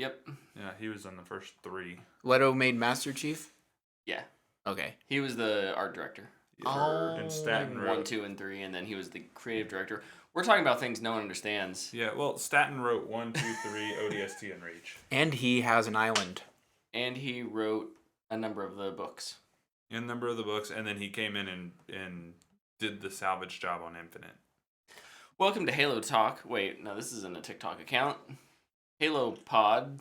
Yep. Yeah, he was in the first 3. Leto made Master Chief? Yeah. Okay. He was the art director. Oh. And Staten wrote 1, 2, and 3, and then he was the creative director. We're talking about things no one understands. Yeah, well, Staten wrote 1, 2, 3, ODST, and Reach. And he has an island. And he wrote a number of the books. A number of the books, and then he came in and did the salvage job on Infinite. Welcome to Halo Talk. Wait, no, this isn't a TikTok account. Halo Pod.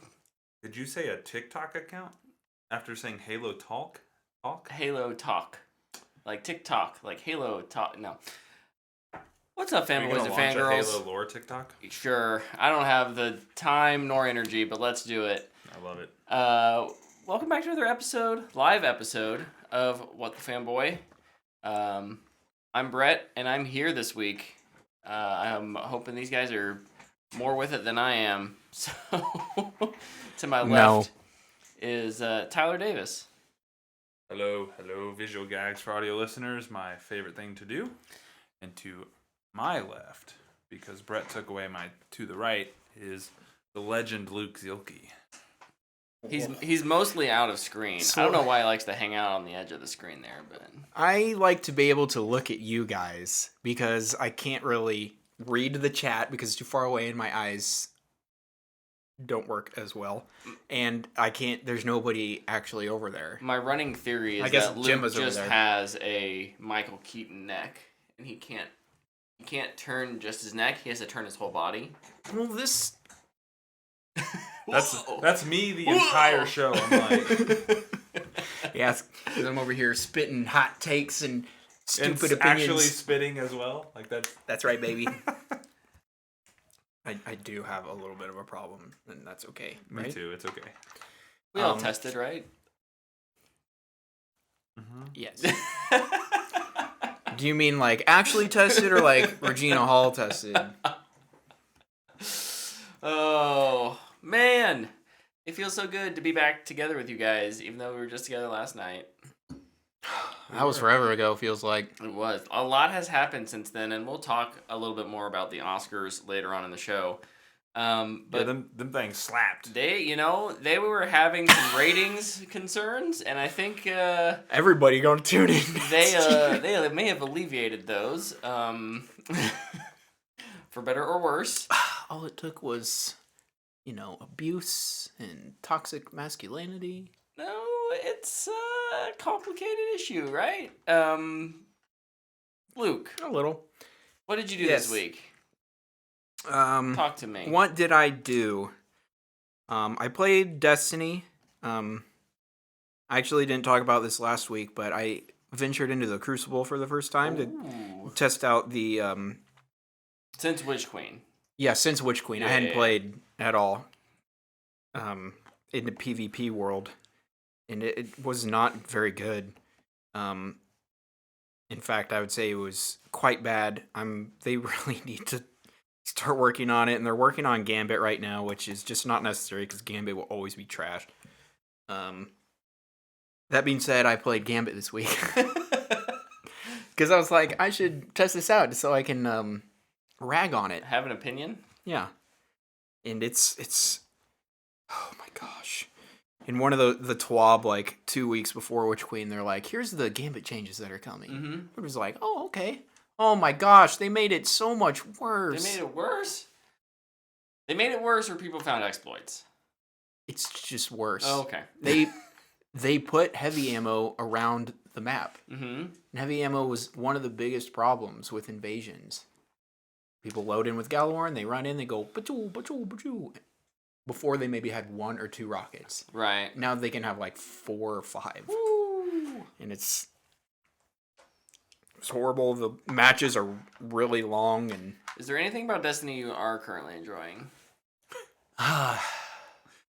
Did you say a TikTok account after saying Halo Talk? Halo Talk. Like TikTok. Like Halo Talk. No. What's up, Are you fanboys gonna and launch a fangirls? Halo lore TikTok? Sure. I don't have the time nor energy, but let's do it. I love it. Welcome back to another live episode of What the Fanboy. I'm Brett, and I'm here this week. I'm hoping these guys are more with it than I am. So, to my left is Tyler Davis. Hello, visual gags for audio listeners, my favorite thing to do. And to my left, because Brett took away my to the right, is the legend Luke Zielke. He's mostly out of screen. I don't know why he likes to hang out on the edge of the screen there, but I like to be able to look at you guys because I can't really read the chat because it's too far away and my eyes don't work as well. And I can't, there's nobody actually over there. my running theory is that Luke just has a Michael Keaton neck, and he can't turn just his neck. He has to turn his whole body. Well, this... That's me the entire show. I'm like... Yeah, I'm over here spitting hot takes and stupid opinions. Actually spitting as well. Like That's right, baby. I do have a little bit of a problem, and that's okay. Right? Me too. It's okay. We all tested, right? Mm-hmm. Yes. Do you mean like actually tested or like Regina Hall tested? Oh, man. It feels so good to be back together with you guys, even though we were just together last night. That was forever ago, feels like. It was. A lot has happened since then, and we'll talk a little bit more about the Oscars later on in the show. But yeah, them things slapped. they were having some ratings concerns, and I think Everybody gonna tune in. they may have alleviated those, for better or worse. All it took was, abuse and toxic masculinity. No, it's a complicated issue, right? Luke, A little. what did you do this week? Talk to me. What did I do? I played Destiny. I actually didn't talk about this last week, but I ventured into the Crucible for the first time to test out the... Since Witch Queen. Yeah, since Witch Queen. I hadn't played at all in the PvP world, and it was not very good. In fact, I would say it was quite bad. They really need to start working on it, and they're working on Gambit right now, which is just not necessary because Gambit will always be trashed. That being said, I played Gambit this week because I was like, I should test this out so I can rag on it. Have an opinion? Yeah. And it's oh my gosh. In one of the TWAB, like 2 weeks before Witch Queen, they're like, here's the Gambit changes that are coming. Mm-hmm. It was like, oh, okay. Oh my gosh, they made it so much worse. They made it worse? They made it worse or people found exploits? It's just worse. Oh, okay. They put heavy ammo around the map. Mm-hmm. And heavy ammo was one of the biggest problems with invasions. People load in with Galorn, they run in, they go, ba-choo, ba-choo, ba-choo, before they maybe had 1 or 2 rockets. Right. Now they can have like 4 or 5. Woo. And it's horrible. The matches are really long. And is there anything about Destiny you are currently enjoying?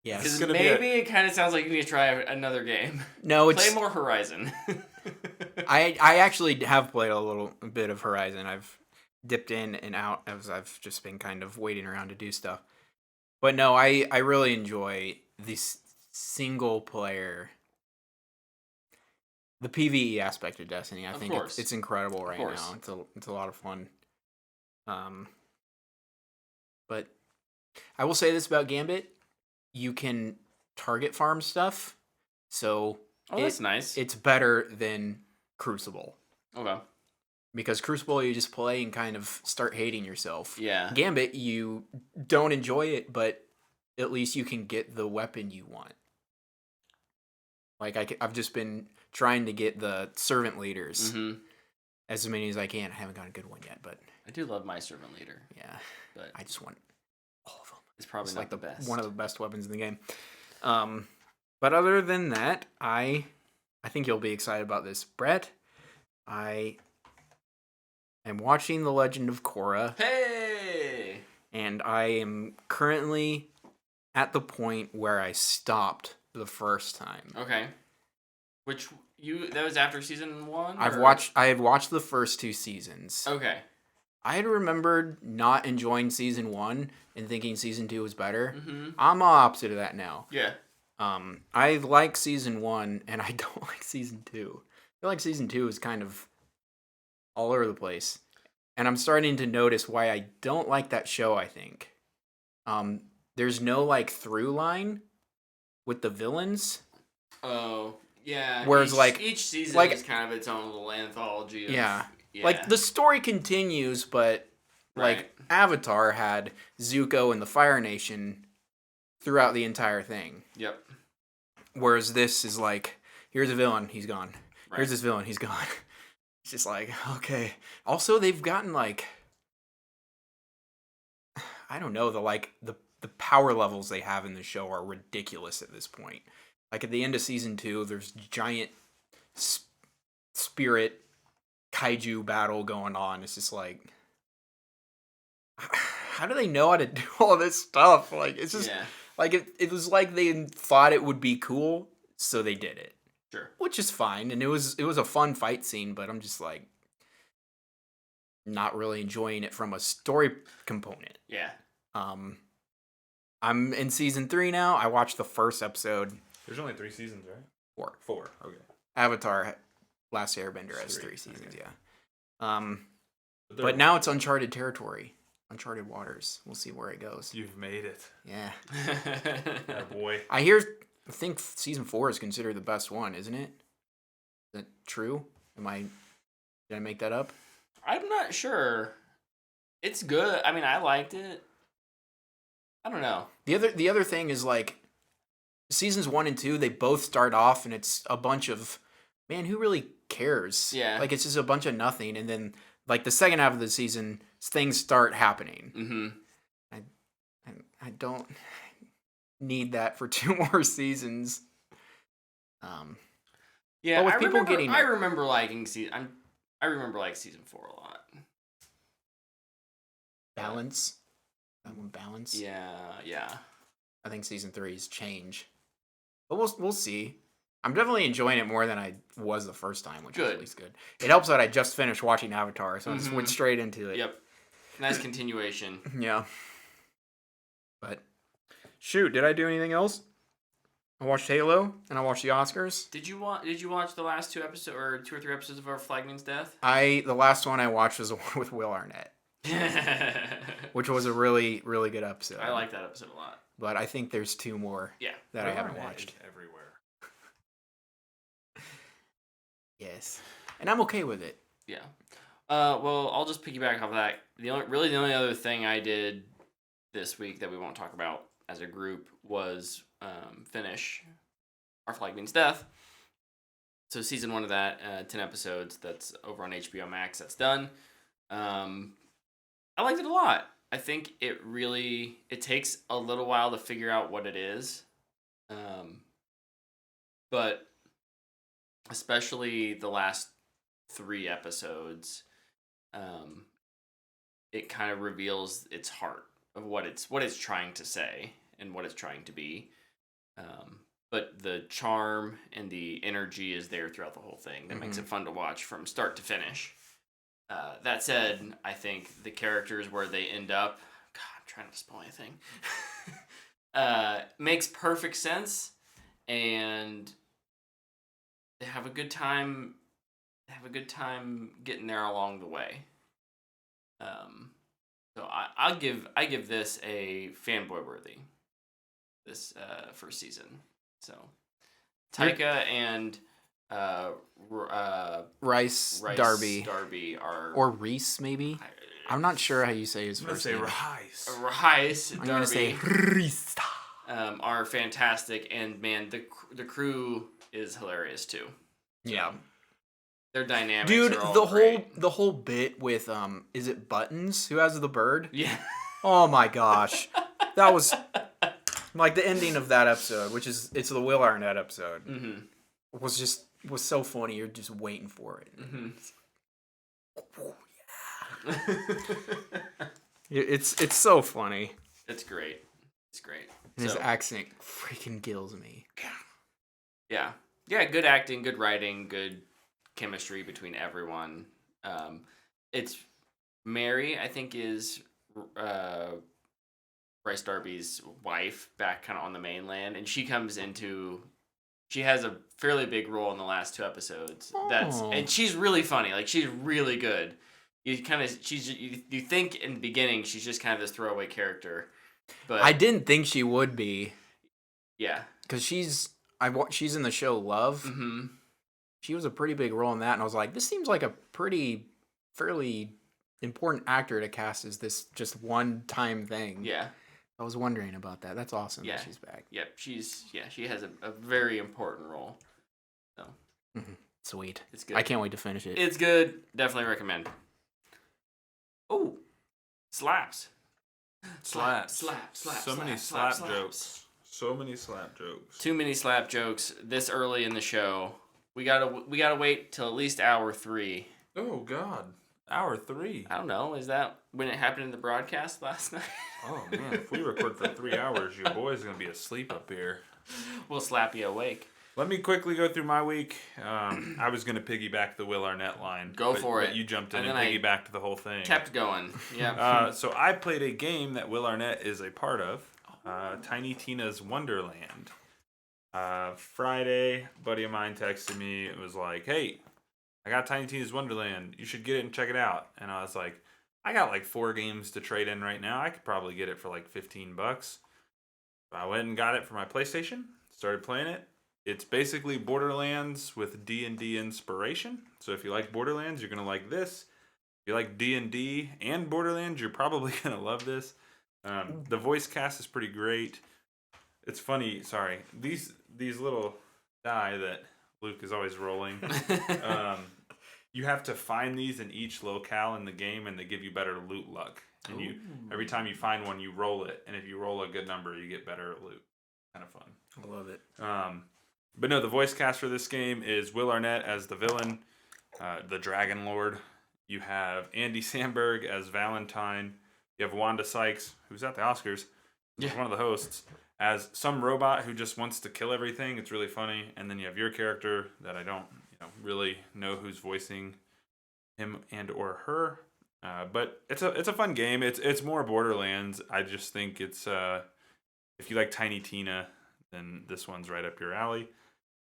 Yes. Because maybe it kind of sounds like you need to try another game. No, it's... Play more Horizon. I actually have played a bit of Horizon. I've dipped in and out as I've just been kind of waiting around to do stuff. But no, I really enjoy this single player, the PvE aspect of Destiny. I think it's incredible right now. It's a lot of fun. But I will say this about Gambit. you can target farm stuff, so Oh, that's nice. it's better than Crucible. Okay. Because Crucible, you just play and kind of start hating yourself. Yeah. Gambit, you don't enjoy it, but at least you can get the weapon you want. Like, I've just been trying to get the servant leaders as many as I can. I haven't got a good one yet, but... I do love my servant leader. Yeah. But I just want all of them. It's probably not like the best. One of the best weapons in the game. But other than that, I think you'll be excited about this. Brett, I am watching The Legend of Korra. Hey! And I am currently at the point where I stopped the first time. Okay. That was after season 1? I had watched the first 2 seasons. Okay. I had remembered not enjoying season 1 and thinking season 2 was better. Mm-hmm. I'm opposite of that now. Yeah. I like season 1 and I don't like season 2. I feel like season 2 is kind of all over the place. And I'm starting to notice why I don't like that show, I think. There's no, like, through line with the villains. Oh, yeah. Whereas, each season is kind of its own little anthology of... Yeah. Like, the story continues, but, like, Avatar had Zuko and the Fire Nation throughout the entire thing. Yep. Whereas this is like, here's a villain, he's gone. Right. Here's this villain, he's gone. It's just like, okay. Also, they've gotten, like... I don't know, the power levels they have in the show are ridiculous at this point. Like, at the end of season 2, there's giant spirit kaiju battle going on. It's just like, how do they know how to do all this stuff? Like, it's just like it was like they thought it would be cool, so they did it. Sure. Which is fine, and it was a fun fight scene, but I'm just like not really enjoying it from a story component. Yeah. I'm in season 3 now. I watched the first episode. There's only 3 seasons, right? 4. Okay. Avatar Last Airbender has 3 seasons, yeah. But now it's uncharted territory, uncharted waters. We'll see where it goes. You've made it. Yeah. Oh, boy. I think season 4 is considered the best one, isn't it? Is that true? Did I make that up? I'm not sure. It's good. I mean, I liked it. I don't know. The other thing is, like, seasons 1 and 2, they both start off and it's a bunch of, man, who really cares? Yeah. Like, it's just a bunch of nothing, and then, like, the second half of the season, things start happening. Mm-hmm. I don't need that for 2 more seasons. Yeah, but with people getting, I remember liking season 4 a lot. Balance. That one balance. Yeah. I think season 3's change, but we'll see. I'm definitely enjoying it more than I was the first time, which is at least good. It helps that I just finished watching Avatar, so I just went straight into it. Yep. Nice continuation. Yeah. But shoot, did I do anything else? I watched Halo and I watched the Oscars. Did you watch the last 2 episodes or 2 or 3 episodes of Our Flag Means Death? The last one I watched was the one with Will Arnett, which was a really, really good episode. I like that episode a lot. But I think there's 2 more that I haven't watched. Everywhere. Yes. And I'm okay with it. Yeah. Well, I'll just piggyback off that. The only other thing I did this week that we won't talk about as a group was finish Our Flag Means Death. So season 1 of that, 10 episodes, that's over on HBO Max. That's done. I liked it a lot. I think it takes a little while to figure out what it is. But especially the last 3 episodes, it kind of reveals its heart of what it's trying to say and what it's trying to be. But the charm and the energy is there throughout the whole thing. That makes it fun to watch from start to finish. That said, I think the characters where they end up, God, I'm trying not to spoil anything, makes perfect sense, and they have a good time. Getting there along the way. So I give this a fanboy worthy. this first season. So Taika and Rice Darby are or Reese maybe. I'm not sure how you say his first name. Rice I'm Darby. gonna say Reese. Are fantastic, and man, the crew is hilarious too. Yeah. Their dynamics Dude, are all great. the whole bit with is it Buttons who has the bird? Yeah. Oh my gosh. That was like the ending of that episode, which is it's the Will Arnett episode. Mm-hmm. Was so funny. You're just waiting for it. Mm-hmm. Oh, yeah. It's so funny. It's great. It's great. And his accent freaking kills me. Yeah. Yeah, good acting, good writing, good chemistry between everyone. It's Mary, I think, is Bryce Darby's wife back kind of on the mainland, and she has a fairly big role in the last 2 episodes. And she's really funny. Like, she's really good. You think in the beginning she's just kind of this throwaway character, but I didn't think she would be. Yeah, because she's in the show Love. Mm-hmm. She was a pretty big role in that, and I was like, this seems like a fairly important actor to cast as this just one-time thing. Yeah. I was wondering about that. That's awesome that she's back. Yep, she has a very important role. So Sweet. It's good. I can't wait to finish it. It's good. Definitely recommend. Oh, slaps. Slap. So many slap jokes. So many slap jokes. Too many slap jokes this early in the show. We gotta wait till at least hour 3. Oh God, hour 3. I don't know. Is that when it happened in the broadcast last night? Oh man, if we record for 3 hours, your boy's gonna be asleep up here. We'll slap you awake. Let me quickly go through my week. I was gonna piggyback the Will Arnett line. For it. But you jumped in and piggybacked the whole thing. Kept going. Yeah. So I played a game that Will Arnett is a part of. Tiny Tina's Wonderland. Friday, a buddy of mine texted me. It was like, "Hey, I got Tiny Tina's Wonderland. You should get it and check it out." And I was like, "I got like 4 games to trade in right now. I could probably get it for like $15." I went and got it for my PlayStation. Started playing it. It's basically Borderlands with D&D inspiration. So if you like Borderlands, you're gonna like this. If you like D&D and Borderlands, you're probably gonna love this. The voice cast is pretty great. It's funny. Sorry, these little die that Luke is always rolling. You have to find these in each locale in the game, and they give you better loot luck. And every time you find one, you roll it, and if you roll a good number, you get better loot. Kind of fun. I love it. But no, the voice cast for this game is Will Arnett as the villain, the Dragon Lord. You have Andy Samberg as Valentine. You have Wanda Sykes, who's at the Oscars, who's one of the hosts, as some robot who just wants to kill everything. It's really funny. And then you have your character that I don't really know who's voicing him and or her. But it's a fun game. It's more Borderlands. I just think it's if you like Tiny Tina, then this one's right up your alley.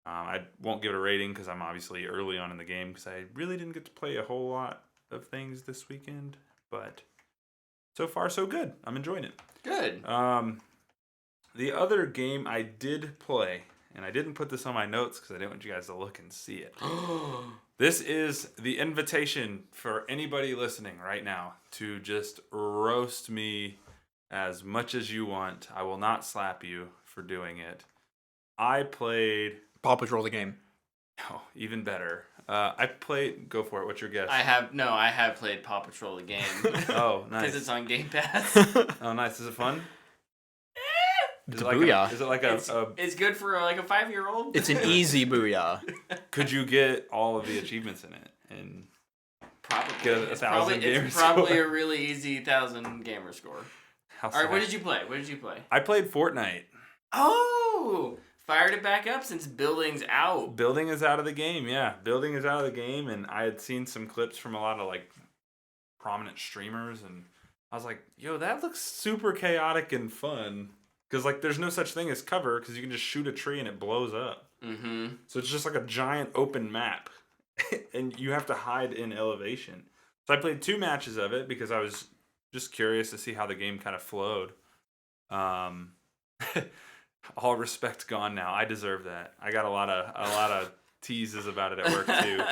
I won't give it a rating because I'm obviously early on in the game because I really didn't get to play a whole lot of things this weekend. But so far, so good. I'm enjoying it. Good. The other game I did play, and I didn't put this on my notes because I didn't want you guys to look and see it. This is the invitation for anybody listening right now to just roast me as much as you want. I will not slap you for doing it. I played Paw Patrol the game. Oh, even better. I played. Go for it. What's your guess? I have played Paw Patrol the game. Oh, nice. Because it's on Game Pass. Oh, nice. Is it fun? It's a booyah. Is it like it's good for like a 5-year-old? It's an easy booyah. Could you get all of the achievements in it and probably get a 1,000 gamer It's probably a really easy 1,000 gamer score. All right, what did you play? I played Fortnite. Oh, fired it back up since Building's out. Building is out of the game, yeah. Building is out of the game, and I had seen some clips from a lot of like prominent streamers, and I was like, yo, that looks super chaotic and fun. Because like there's no such thing as cover because you can just shoot a tree and it blows up. Mm-hmm. So it's just like a giant open map. And you have to hide in elevation. So I played 2 matches of it because I was just curious to see how the game kind of flowed. all respect gone now. I deserve that. I got a lot of teases about it at work too.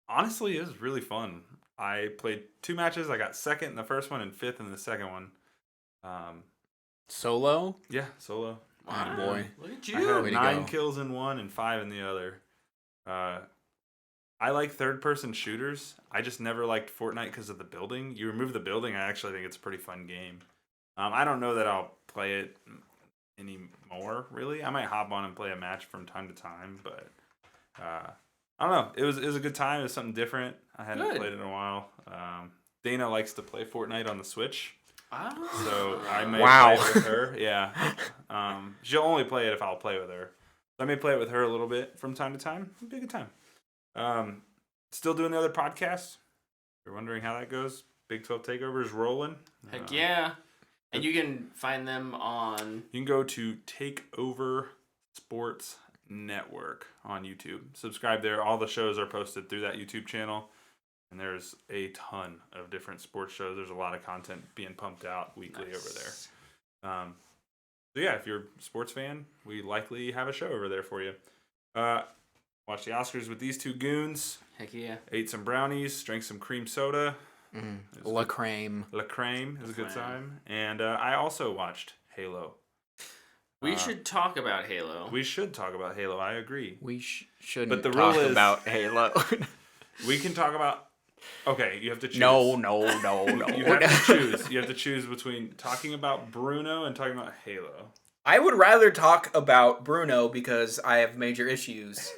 Honestly, it was really fun. I played 2 matches. I got second in the first one and fifth in the second one. Solo? Yeah, solo. Wow, boy. Look at I you. had Way to 9 go. kills in one and 5 in the other. I like third-person shooters. I just never liked Fortnite because of the building. You remove the building, I actually think it's a pretty fun game. I don't know that I'll play it anymore, really. I might hop on and play a match from time to time, but I don't know. It was a good time. It was something different. I hadn't played it in a while. Dana likes to play Fortnite on the Switch. So I may play it with her. Yeah. She'll only play it if I'll play with her. So I may play it with her a little bit from time to time. It'll be a good time. Still doing the other podcasts. If you're wondering how that goes, Big 12 Takeover is rolling. Heck yeah. And you can find them on... You can go to Takeover Sports Network on YouTube. Subscribe there. All the shows are posted through that YouTube channel. And there's a ton of different sports shows. There's a lot of content being pumped out weekly over there. So yeah, if you're a sports fan, we likely have a show over there for you. Watch the Oscars with these 2 goons. Heck yeah. Ate some brownies, drank some cream soda. La Creme. La Creme is a good time. And I also watched Halo. We should talk about Halo. We should talk about Halo. I agree. We shouldn't But the talk rule is- about Halo. We can talk about... Okay, you have to choose. No. You have to choose. You have to choose between talking about Bruno and talking about Halo. I would rather talk about Bruno because I have major issues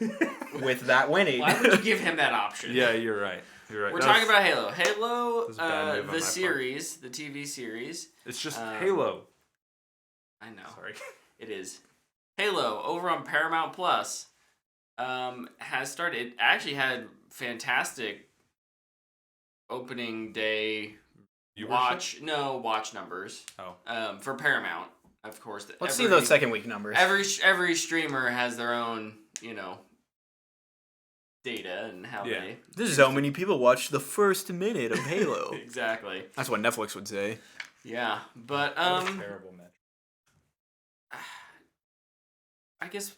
with that winning. Why would you give him that option? Yeah, you're right. You're right. We're talking about Halo. Halo, was a bad move on my the part. series, the TV series. It's just Halo. I know. Sorry. It is. Halo, over on Paramount Plus, has started. It actually had fantastic opening day watch numbers. Oh. For Paramount, of course. Let's see those second week numbers. Every streamer has their own, data and how they. This is how many people watched the first minute of Halo. Exactly. That's what Netflix would say. Yeah, but Terrible match. I guess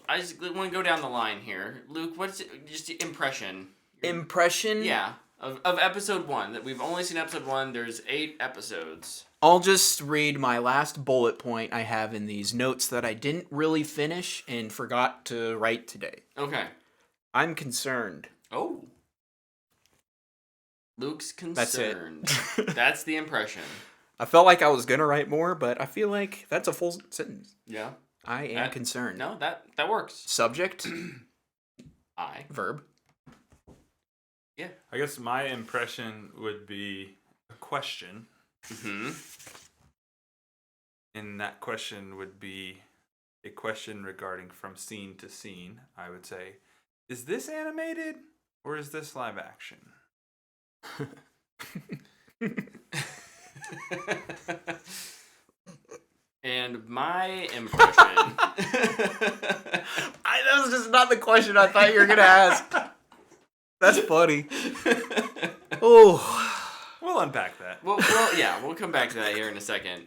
I just want to go down the line here. Luke, what's just the impression? Impression? Yeah, of episode 1. That we've only seen episode 1. There's 8 episodes. I'll just read my last bullet point I have in these notes that I didn't really finish and forgot to write today. Okay. I'm concerned. Oh. Luke's That's it. concerned. That's the impression. I felt like I was going to write more, but I feel like that's a full sentence. Yeah. I am concerned. No, that works. Subject. I. Verb. Yeah. I guess my impression would be a question. Mm-hmm. And that question would be a question regarding from scene to scene. I would say, is this animated or is this live action? And my impression. That was just not the question I thought you were going to ask. That's funny. Oh. We'll unpack that. Well, yeah, we'll come back to that here in a second.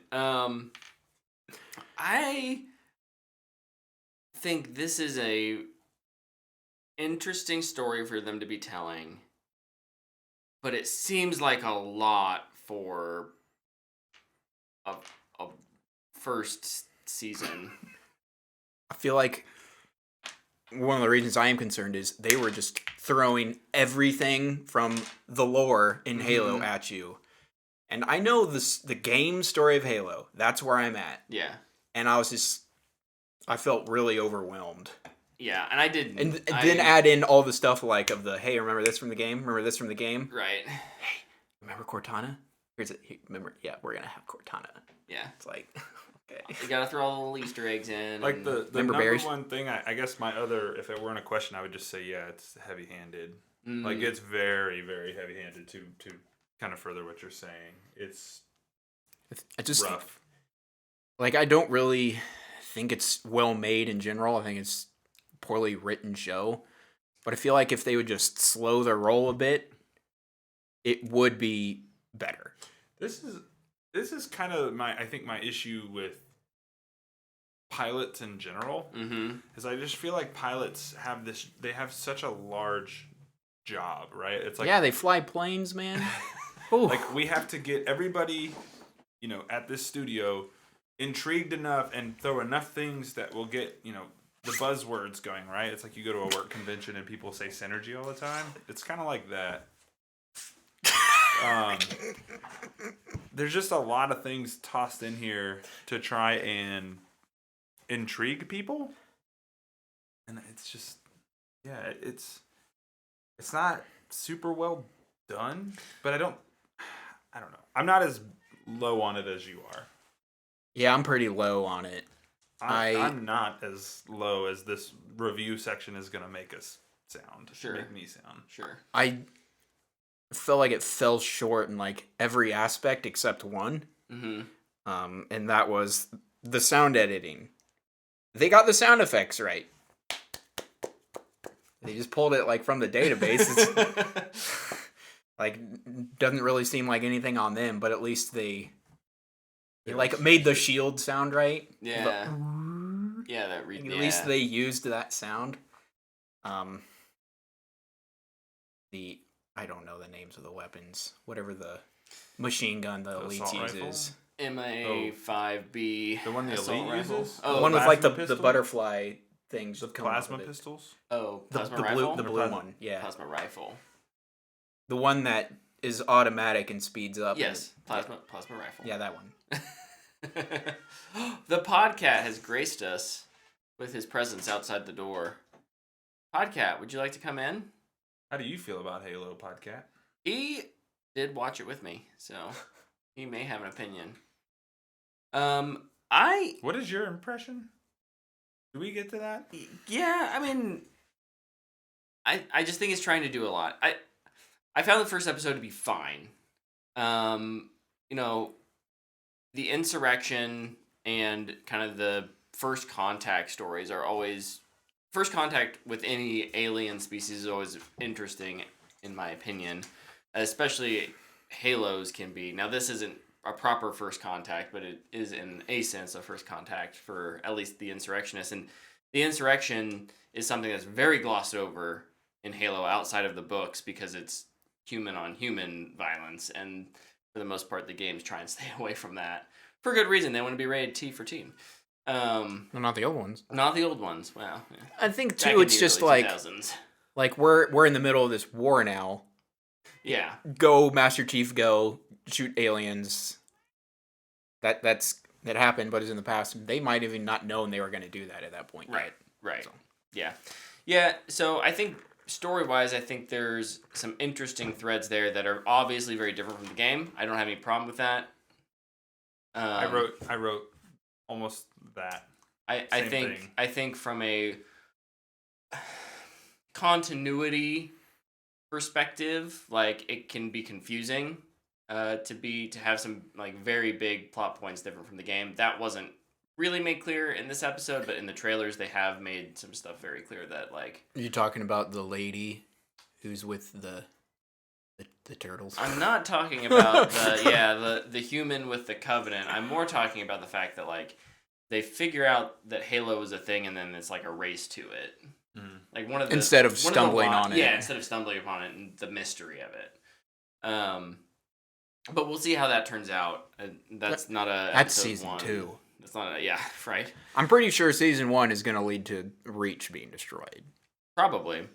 I think this is a interesting story for them to be telling, but it seems like a lot for a first season. I feel like one of the reasons I am concerned is they were just throwing everything from the lore in Halo at you. And I know the game story of Halo. That's where I'm at. Yeah. And I felt really overwhelmed. Yeah, and I didn't. And then add in all the stuff like of the, hey, remember this from the game? Remember this from the game? Right. Hey, remember Cortana? Remember, yeah, we're going to have Cortana. Yeah. It's like, okay. You gotta throw all the little Easter eggs in. Like the number berries? one thing, I guess my other, if it weren't a question, I would just say, yeah, it's heavy-handed. Like, it's very, very heavy-handed to kind of further what you're saying. It's rough. Like, I don't really think it's well made in general. I think it's a poorly written show. But I feel like if they would just slow their roll a bit, it would be better. This is kind of my issue with pilots in general. Because I just feel like pilots they have such a large job, right? It's like, yeah, they fly planes, man. like we have to get everybody, at this studio intrigued enough and throw enough things that will get, the buzzwords going, right? It's like you go to a work convention and people say synergy all the time. It's kind of like that. There's just a lot of things tossed in here to try and intrigue people, and it's just, yeah, it's not super well done, but I don't know. I'm not as low on it as you are. Yeah, I'm pretty low on it. I'm not as low as this review section is gonna make us sound. Sure. Make me sound. Sure. I felt like it fell short in like every aspect except one. And that was the sound editing. They got the sound effects right. They just pulled it like from the database. It's like doesn't really seem like anything on them, but at least they like made the shield sound right. Yeah. Yeah, At least they used that sound. I don't know the names of the weapons. Whatever the machine gun the elites uses. MA5B. The one the elite uses? The one with like the pistol? butterfly things. The plasma pistols? Oh, plasma the rifle? blue one, yeah. Plasma rifle. The one that is automatic and speeds up. Yes, plasma rifle. Yeah, that one. The Podcat has graced us with his presence outside the door. Podcat, would you like to come in? How do you feel about Halo, Podcat? He did watch it with me, so he may have an opinion. What is your impression? Do we get to that? Yeah, I mean, I just think it's trying to do a lot. I found the first episode to be fine. The insurrection and kind of the first contact stories are always... First contact with any alien species is always interesting, in my opinion. Especially Halos can be. Now, this isn't a proper first contact, but it is in a sense a first contact for at least the insurrectionists. And the insurrection is something that's very glossed over in Halo outside of the books because it's human-on-human violence. And for the most part, the games try and stay away from that. For good reason. They want to be rated T for teen. Well, not the old ones. Not the old ones. Wow. Yeah. I think too. It's just like 2000s. Like we're in the middle of this war now. Yeah. Go, Master Chief. Go shoot aliens. That happened, but it's in the past. They might have even not known they were going to do that at that point. Right. So. Yeah. So I think story-wise, I think there's some interesting threads there that are obviously very different from the game. I don't have any problem with that. I wrote almost that. I think from a continuity perspective, like it can be confusing to have some like very big plot points different from the game. That wasn't really made clear in this episode, but in the trailers they have made some stuff very clear that like... Are you talking about the lady who's with the turtles? I'm not talking about the human with the Covenant. I'm more talking about the fact that like they figure out that Halo is a thing and then it's like a race to it. Like one of the instead of stumbling on it. Yeah, instead of stumbling upon it and the mystery of it. But we'll see how that turns out. That's not a That's episode season 1. 2. That's not right. I'm pretty sure season 1 is going to lead to Reach being destroyed. Probably.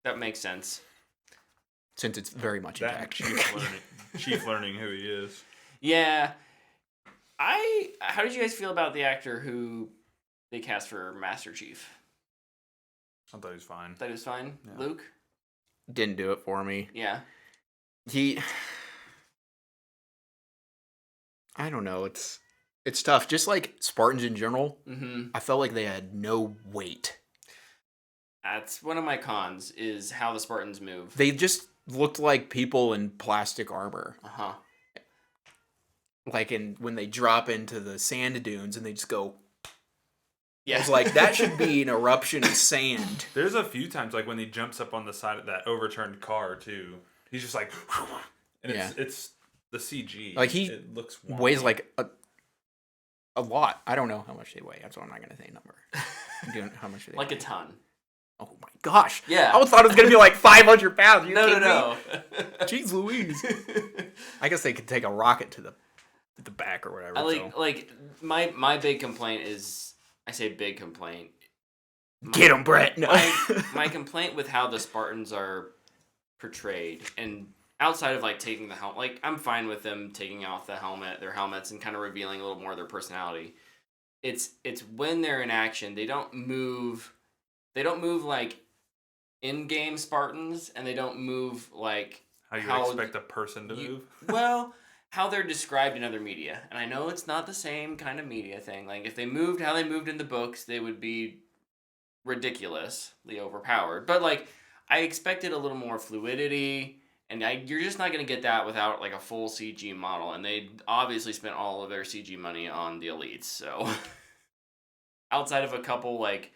That makes sense. Since it's very much intact. Chief learning who he is. Yeah. How did you guys feel about the actor who they cast for Master Chief? I thought he was fine. That was fine? Yeah. Luke? Didn't do it for me. Yeah. I don't know. It's tough. Just like Spartans in general, I felt like they had no weight. That's one of my cons, is how the Spartans move. They just looked like people in plastic armor. Uh-huh. Like when they drop into the sand dunes and they just go... Yeah. It's like, that should be an eruption of sand. There's a few times, like, when he jumps up on the side of that overturned car, too. He's just like... And it's the CG. Like, it looks wonky. weighs like A lot. I don't know how much they weigh. That's why I'm not gonna say a number. How much do they Like weigh? a ton. Oh my gosh. Yeah. I thought it was gonna be like 500 pounds. You No. kidding me? Jeez Louise. I guess they could take a rocket to the back or whatever. Like my big complaint is, I say big complaint. Get him, Brett. No. My complaint with how the Spartans are portrayed, and outside of like taking the helmet, like I'm fine with them taking off their helmets, and kind of revealing a little more of their personality. It's when they're in action, they don't move like in-game Spartans, and they don't move like How you would expect a person to move? Well, how they're described in other media. And I know it's not the same kind of media thing. Like, if they moved how they moved in the books, they would be ridiculously overpowered. But, like, I expected a little more fluidity, and you're just not going to get that without, like, a full CG model. And they obviously spent all of their CG money on the elites, so... Outside of a couple, like,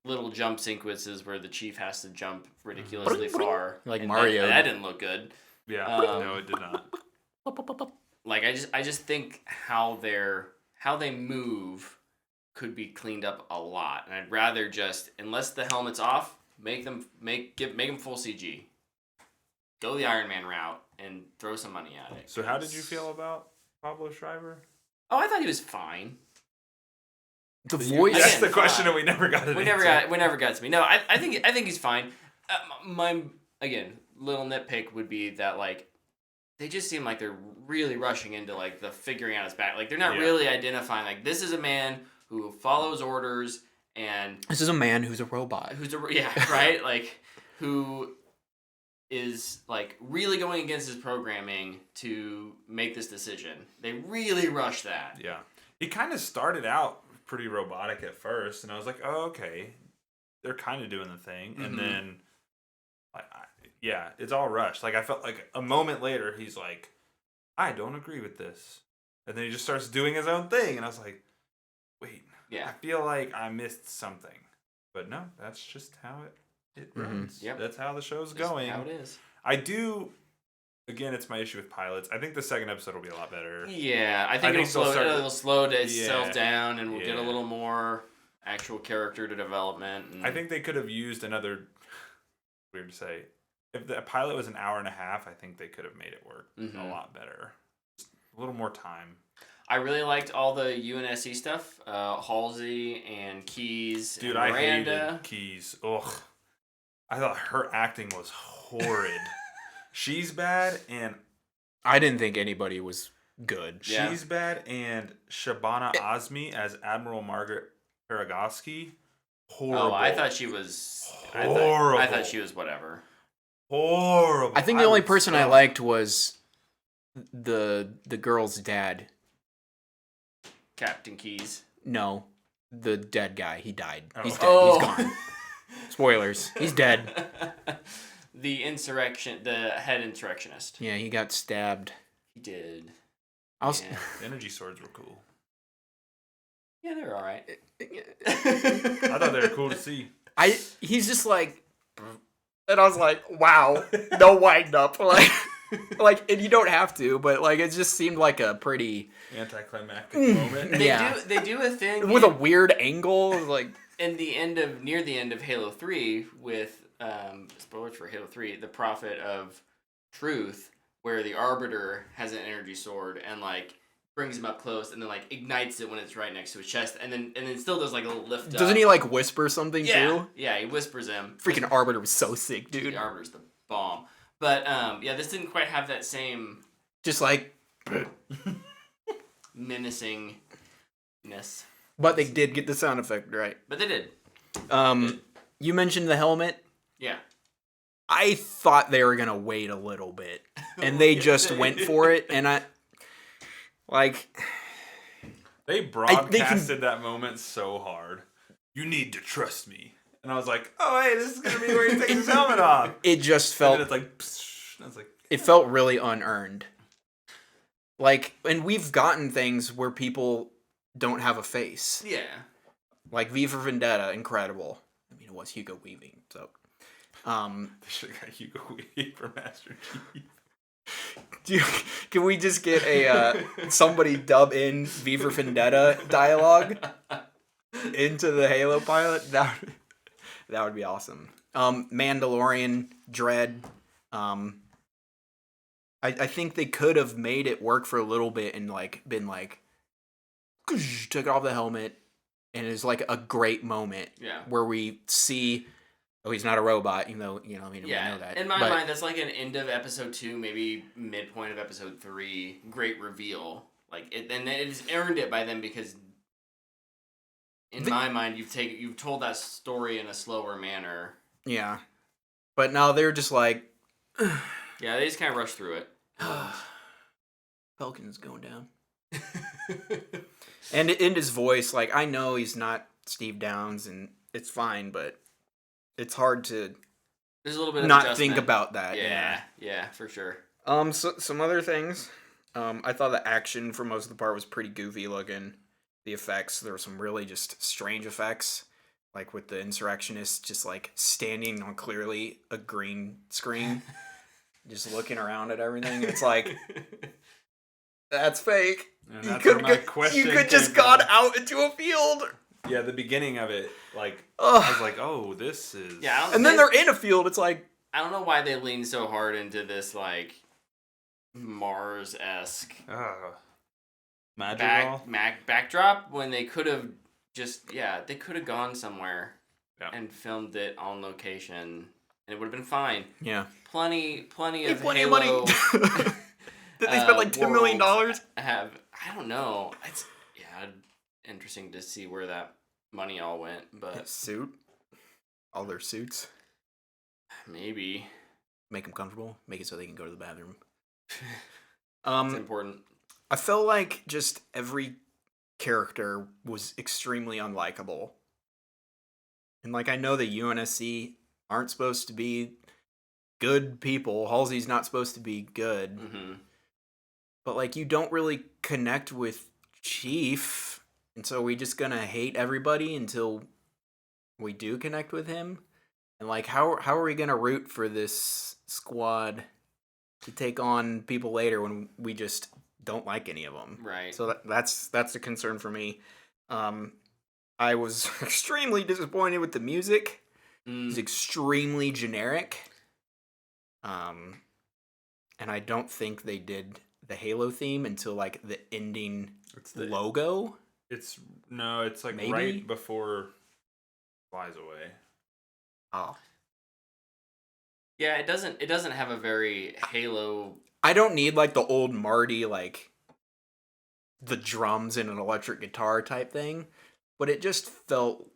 little jump sequences where the chief has to jump ridiculously far. Like Mario. That didn't look good. Yeah, no, it did not. Like I just think how they move could be cleaned up a lot, and I'd rather just, unless the helmet's off, make them full CG. Go the Iron Man route and throw some money at it. So how did you feel about Pablo Schreiber? Oh, I thought he was fine. The voice. That's Again, the question fine. that we never got. We never got to me. No, I think he's fine. My little nitpick would be that like they just seem like they're really rushing into like the figuring out his back. Like they're not really identifying like this is a man who follows orders and this is a man who's a robot. Right? Like who is like really going against his programming to make this decision. They really rush that. Yeah. He kind of started out pretty robotic at first, and I was like, oh, okay. They're kind of doing the thing. Mm-hmm. And then, it's all rushed. Like, I felt like a moment later, he's like, I don't agree with this. And then he just starts doing his own thing. And I was like, wait, I feel like I missed something. But no, that's just how it runs. Yep. That's how the show's That's going. how it is. I do... Again, it's my issue with pilots. I think the second episode will be a lot better. Yeah, I think it'll slow itself down, and we'll get a little more actual character to development. And... I think they could have used another. Weird to say, if the pilot was an hour and a half, I think they could have made it work a lot better. Just a little more time. I really liked all the UNSC stuff. Halsey and Keyes. Dude, and Miranda. I hated Keyes. Ugh, I thought her acting was horrid. She's bad, and I didn't think anybody was good. She's bad, and Shabana Azmi as Admiral Margaret Paragoski, horrible. Oh, I thought she was horrible. I thought she was whatever. Horrible. I think the only person I liked was the girl's dad. Captain Keyes. No, the dead guy. He died. Oh. He's dead. He's gone. Spoilers. He's dead. The head insurrectionist. Yeah, he got stabbed. He did. The energy swords were cool. Yeah, they were all right. I thought they were cool to see. He's just like, and I was like, wow, no wind up, like, and you don't have to, but like, it just seemed like a pretty anticlimactic moment. They do a thing with a weird angle, like near the end of Halo 3 with spoilers for Halo 3, the Prophet of Truth, where the Arbiter has an energy sword and like brings him up close and then like ignites it when it's right next to his chest and then still does like a little lift up. Doesn't he like whisper something too? Yeah, he whispers him. Freaking Arbiter was so sick, dude. The Arbiter's the bomb. But this didn't quite have that same just like menacingness. But they did get the sound effect right. But they did. You mentioned the helmet. Yeah. I thought they were gonna wait a little bit, and they just went for it. And they broadcasted that moment so hard. You need to trust me, and I was like, oh hey, this is gonna be where he takes his helmet off. It just felt. And then it's like, psh, and I was like, it felt really unearned. Like, and we've gotten things where people don't have a face. Yeah. Like V for Vendetta, incredible. I mean, it was Hugo Weaving, so. They should have got Hugo Weaving for Master Chief. Can we just get a somebody dub in V for Vendetta dialogue into the Halo pilot? That would be awesome. Mandalorian, Dread. I think they could have made it work for a little bit and like been like, took off the helmet, and it's like a great moment. Yeah. Where we see, oh, he's not a robot, even though we know that. In my mind, that's like an end of episode 2, maybe midpoint of episode 3. Great reveal, like it, and it's earned it by them because, in my mind, you've told that story in a slower manner. Yeah, but now they're just like. Yeah, they just kind of rush through it. Falcon is going down. And in his voice, like, I know he's not Steve Downes, and it's fine, but it's hard to There's a little bit of not adjustment. think about that. Yeah, for sure. So, some other things. I thought the action for most of the part was pretty goofy looking. The effects, there were some really just strange effects. Like with the insurrectionists just like standing on clearly a green screen, just looking around at everything. It's like, that's fake. And You that's could where my question you could came just gone from. out into a field. Yeah, the beginning of it, like, Ugh. I was like, oh, this is... Yeah, And then they're in a field. It's like, I don't know why they lean so hard into this like Mars-esque Madrigal? backdrop when they could have they could have gone somewhere and filmed it on location and it would have been fine. yeah, Plenty of plenty of Halo, money. Did they spend like $10 million? worlds I don't know. It's interesting to see where that money all went, but Suit, all their suits, maybe make them comfortable, make it so they can go to the bathroom. it's important. I felt like just every character was extremely unlikable. And like I know the UNSC aren't supposed to be good people. Halsey's not supposed to be good. Mm-hmm. But like you don't really connect with Chief, and so we just gonna hate everybody until we do connect with him. And like how are we gonna root for this squad to take on people later when we just don't like any of them? Right. So that's a concern for me. I was extremely disappointed with the music. It was extremely generic. And I don't think they did the Halo theme until like the ending logo. It's like Maybe? right before Flies Away. Oh. Yeah, it doesn't have a very Halo. I don't need like the old Marty, like the drums and an electric guitar type thing, but it just felt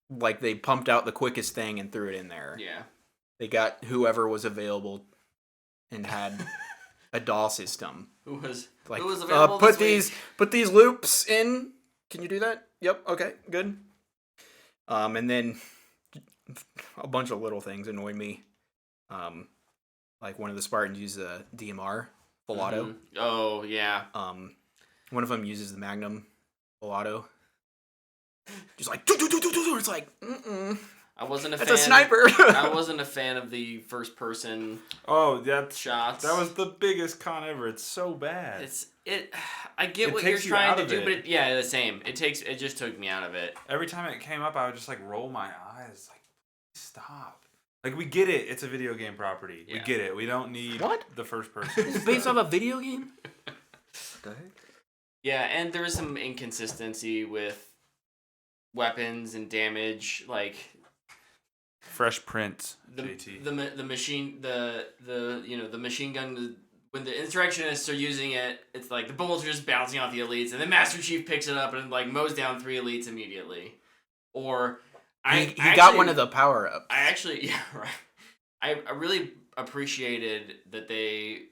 like they pumped out the quickest thing and threw it in there. Yeah. They got whoever was available and had a DAW system. Who was Like, available put this put these loops in. Can you do that? Yep. Okay. Good. And then a bunch of little things annoyed me. Like one of the Spartans used a DMR Velato. Mm-hmm. Oh yeah. One of them uses the Magnum Velato. Just like it's like, I wasn't a that's fan. a sniper. I wasn't a fan of the first person Oh, shots. that was the biggest con ever. It's so bad. I get It what you're takes you trying out to of do, it. but the same. It just took me out of it. Every time it came up, I would just like roll my eyes, like, stop. Like, we get it. It's a video game property. We Yeah. get it. We don't need What? the first person. It's based off a video game. What the heck? Yeah, and there was some inconsistency with weapons and damage, like Fresh Prince, the JT. the machine the machine gun. When the insurrectionists are using it, it's like the bullets are just bouncing off the elites, and then Master Chief picks it up and like mows down 3 elites immediately. Or He got one of the power ups. I actually, yeah, right. I really appreciated that they,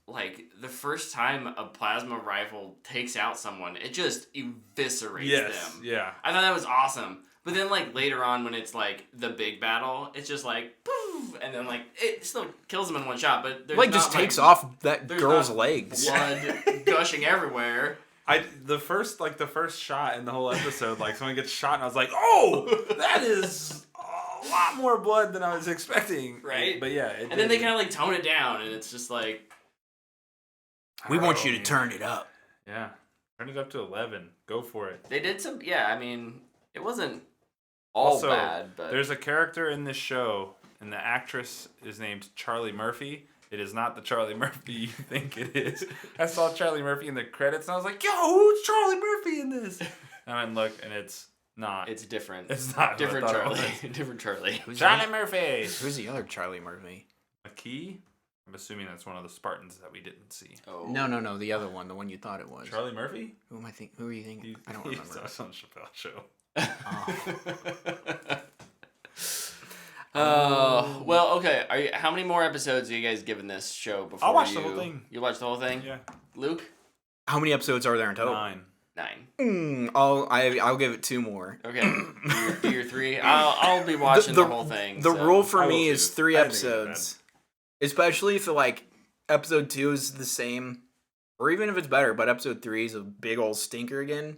like, the first time a plasma rifle takes out someone, it just eviscerates them. Yeah. I thought that was awesome. But then, like, later on when it's, like, the big battle, it's just like, poof, and then, like, it still kills them in one shot, but there's Like, not, just takes off that there's girl's not legs. blood gushing everywhere. The first shot in the whole episode, like, someone gets shot, and I was like, oh, that is a lot more blood than I was expecting. Right? But yeah. And then they kind of like tone it down, and it's just like, We want you to turn it up. Yeah. Turn it up to 11. Go for it. they did some. Yeah, I mean, it wasn't all Also, bad, but there's a character in this show, and the actress is named Charlie Murphy. It is not the Charlie Murphy you think it is. I saw Charlie Murphy in the credits, and I was like, yo, who's Charlie Murphy in this? And I look, and it's not. it's different. It's not. who I Different thought it Charlie. was. Different Charlie. Charlie Murphy. Who's the other Charlie Murphy? McKee? I'm assuming that's one of the Spartans that we didn't see. Oh. No, the other one, the one you thought it was. Charlie Murphy? Who am I think? Who are you thinking? I don't remember. That's on Chappelle Show. Well, okay. How many more episodes are you guys giving this show before I'll watch the whole thing. You watch the whole thing? Yeah. Luke? How many episodes are there in total? 9. 9. I'll give it 2 more. Okay. Do your 3. I'll be watching the whole thing. The so. rule for I me will is too. 3 I didn't think it was episodes, especially if like episode 2 is the same, or even if it's better, but episode 3 is a big old stinker again.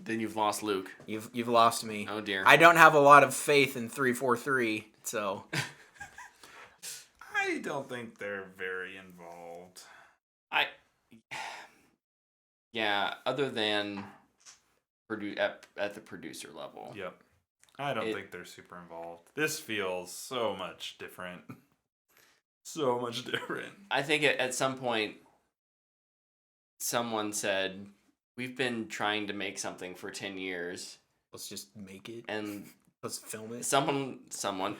Then you've lost Luke. You've lost me. Oh dear. I don't have a lot of faith in 343, so I don't think they're very involved. Yeah, other than at the producer level. Yep. I don't think they're super involved. This feels so much different. So much different. I think at some point someone said, we've been trying to make something for 10 years. let's just make it And let's film it. someone,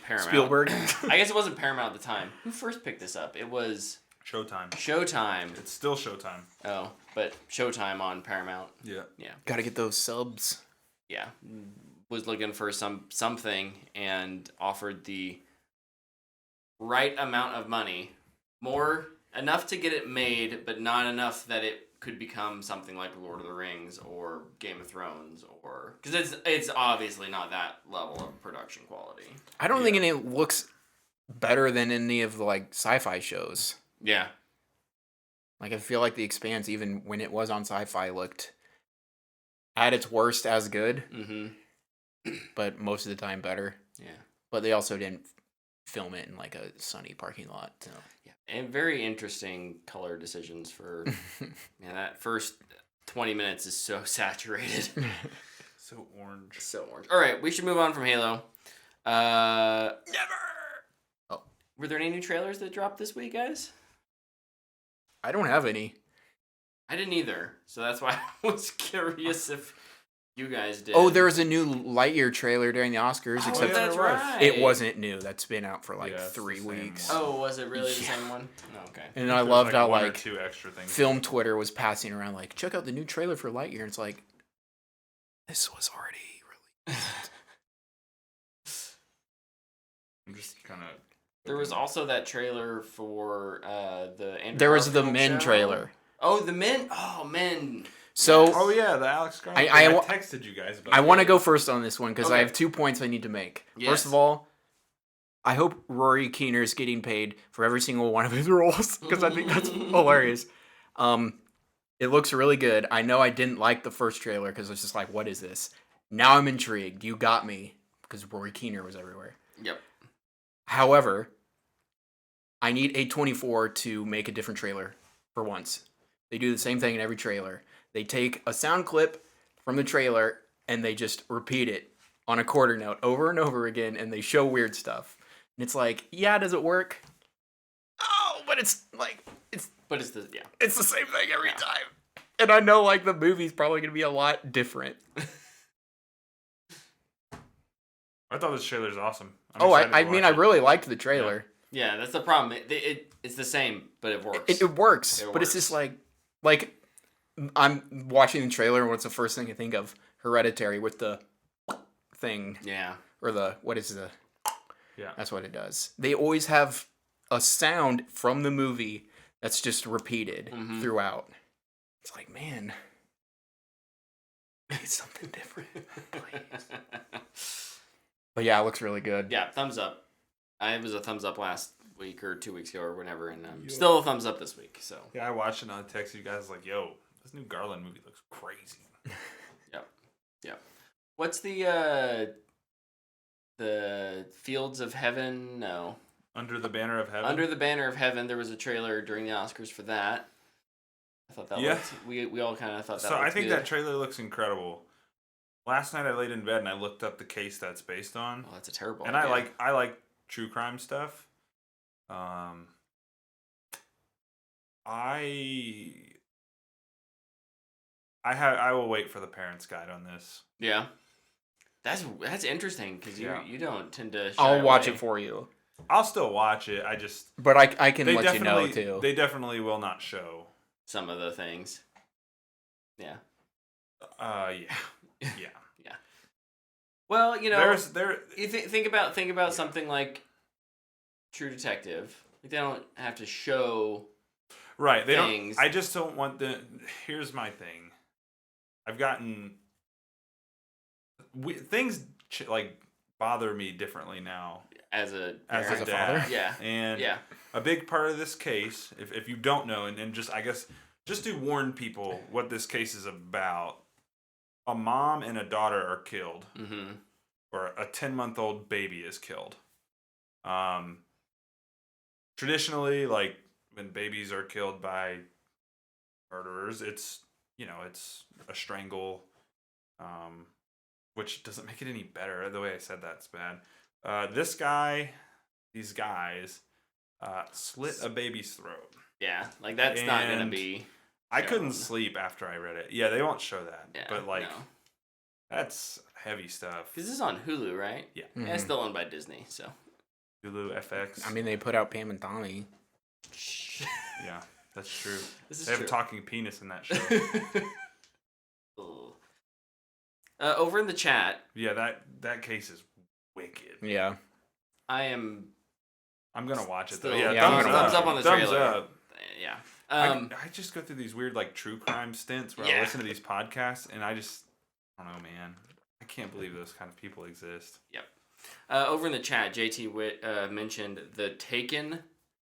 Paramount. Spielberg. I guess it wasn't Paramount at the time. Who first picked this up? It was Showtime. Showtime. It's still Showtime. Oh, but Showtime on Paramount. Yeah. Yeah. Gotta get those subs. Yeah. Was looking for something and offered the right amount of money. Enough to get it made, but not enough that it could become something like Lord of the Rings or Game of Thrones, or because it's obviously not that level of production quality. I don't think it looks better than any of the like sci-fi shows. Yeah. Like I feel like The Expanse, even when it was on Sci-Fi, looked at its worst as good, but most of the time better. Yeah. But they also didn't film it in like a sunny parking lot. So. Yeah. And very interesting color decisions for that first 20 minutes is so saturated. So orange. So orange. All right, we should move on from Halo. Never. Oh. Were there any new trailers that dropped this week, guys? I don't have any. I didn't either, so that's why I was curious if you guys did. Oh, there was a new Lightyear trailer during the Oscars, except yeah, that's there was. right. it wasn't new. That's been out for like Yeah, it's 3 the same weeks. one. Oh, was it really the same one? No, okay. And I There's loved how one or like 2 extra things. film Twitter was passing around like, check out the new trailer for Lightyear. And it's like, this was already released. I'm just kind of. There was also that trailer for the Andrew There was the Garfield Men show. trailer. Oh, the Men. Oh, Men. So Oh yeah, the Alex Garland. I texted you guys about. I want to go first on this one because I Okay. have 2 points I need to make. Yes. First of all, I hope Rory Keener is getting paid for every single one of his roles because I think that's hilarious. It looks really good. I know I didn't like the first trailer because it's just like, what is this? Now I'm intrigued. You got me because Rory Keener was everywhere. Yep. However, I need A24 to make a different trailer for once. They do the same thing in every trailer. They take a sound clip from the trailer and they just repeat it on a quarter note over and over again, and they show weird stuff. And it's like, yeah, does it work? Oh, but it's like it's the same thing every time. And I know like the movie's probably gonna be a lot different. I thought this trailer's awesome. I mean, I really liked the trailer. Yeah, that's the problem. It's the same, but it works. It works, It but it's works. just like I'm watching the trailer, and what's the first thing I think of? Hereditary with the thing, Yeah. or the what is the? Yeah. That's what it does. They always have a sound from the movie that's just repeated throughout. It's like, man, make something different, please. But yeah, it looks really good. Yeah, thumbs up. I was a thumbs up last week or 2 weeks ago or whenever, and still a thumbs up this week. So Yeah, I watched it and I texted you guys like, yo, this new Garland movie looks crazy. Yep. What's the the Fields of Heaven. No, Under the Banner of Heaven. Under the Banner of Heaven. There was a trailer during the Oscars for that. I thought that looked. We all kind of thought that. So looked I think good. that trailer looks incredible. Last night I laid in bed and I looked up the case that's based on. Oh, that's a terrible. And idea. I like true crime stuff. I will wait for the parents' guide on this. Yeah, that's interesting because you don't tend to. I'll watch away. it for you. I'll still watch it. But I can let you know too. They definitely will not show some of the things. Yeah. Yeah. Yeah. Well, you know, you think about something like True Detective. Like they don't have to show. Right. They things. don't. I just don't want the. Here's my thing. I've gotten things like bother me differently now As a dad. father? Yeah. And yeah. a big part of this case, if you don't know, and just I guess just to warn people what this case is about, a mom and a daughter are killed, or a 10-month-old baby is killed. Traditionally, like when babies are killed by murderers, it's a strangle, which doesn't make it any better. The way I said that's bad. These guys, slit a baby's throat. Yeah, like that's not gonna be. I couldn't sleep after I read it. Yeah, they won't show that. Yeah, but like, no. that's heavy stuff. Because this is on Hulu, right? Yeah. Mm-hmm. Yeah, it's still owned by Disney, so. Hulu FX. I mean, they put out Pam and Tommy. Yeah, that's true. This is they have true. a talking penis in that show. Over in the chat. Yeah, that case is wicked. Yeah. I'm gonna watch it still, though. Yeah, thumbs up on the trailer. Thumbs up. Yeah. I just go through these weird like true crime stints where I listen to these podcasts and I don't know, man. I can't believe those kind of people exist. Yep. Over in the chat, JT mentioned the Tekken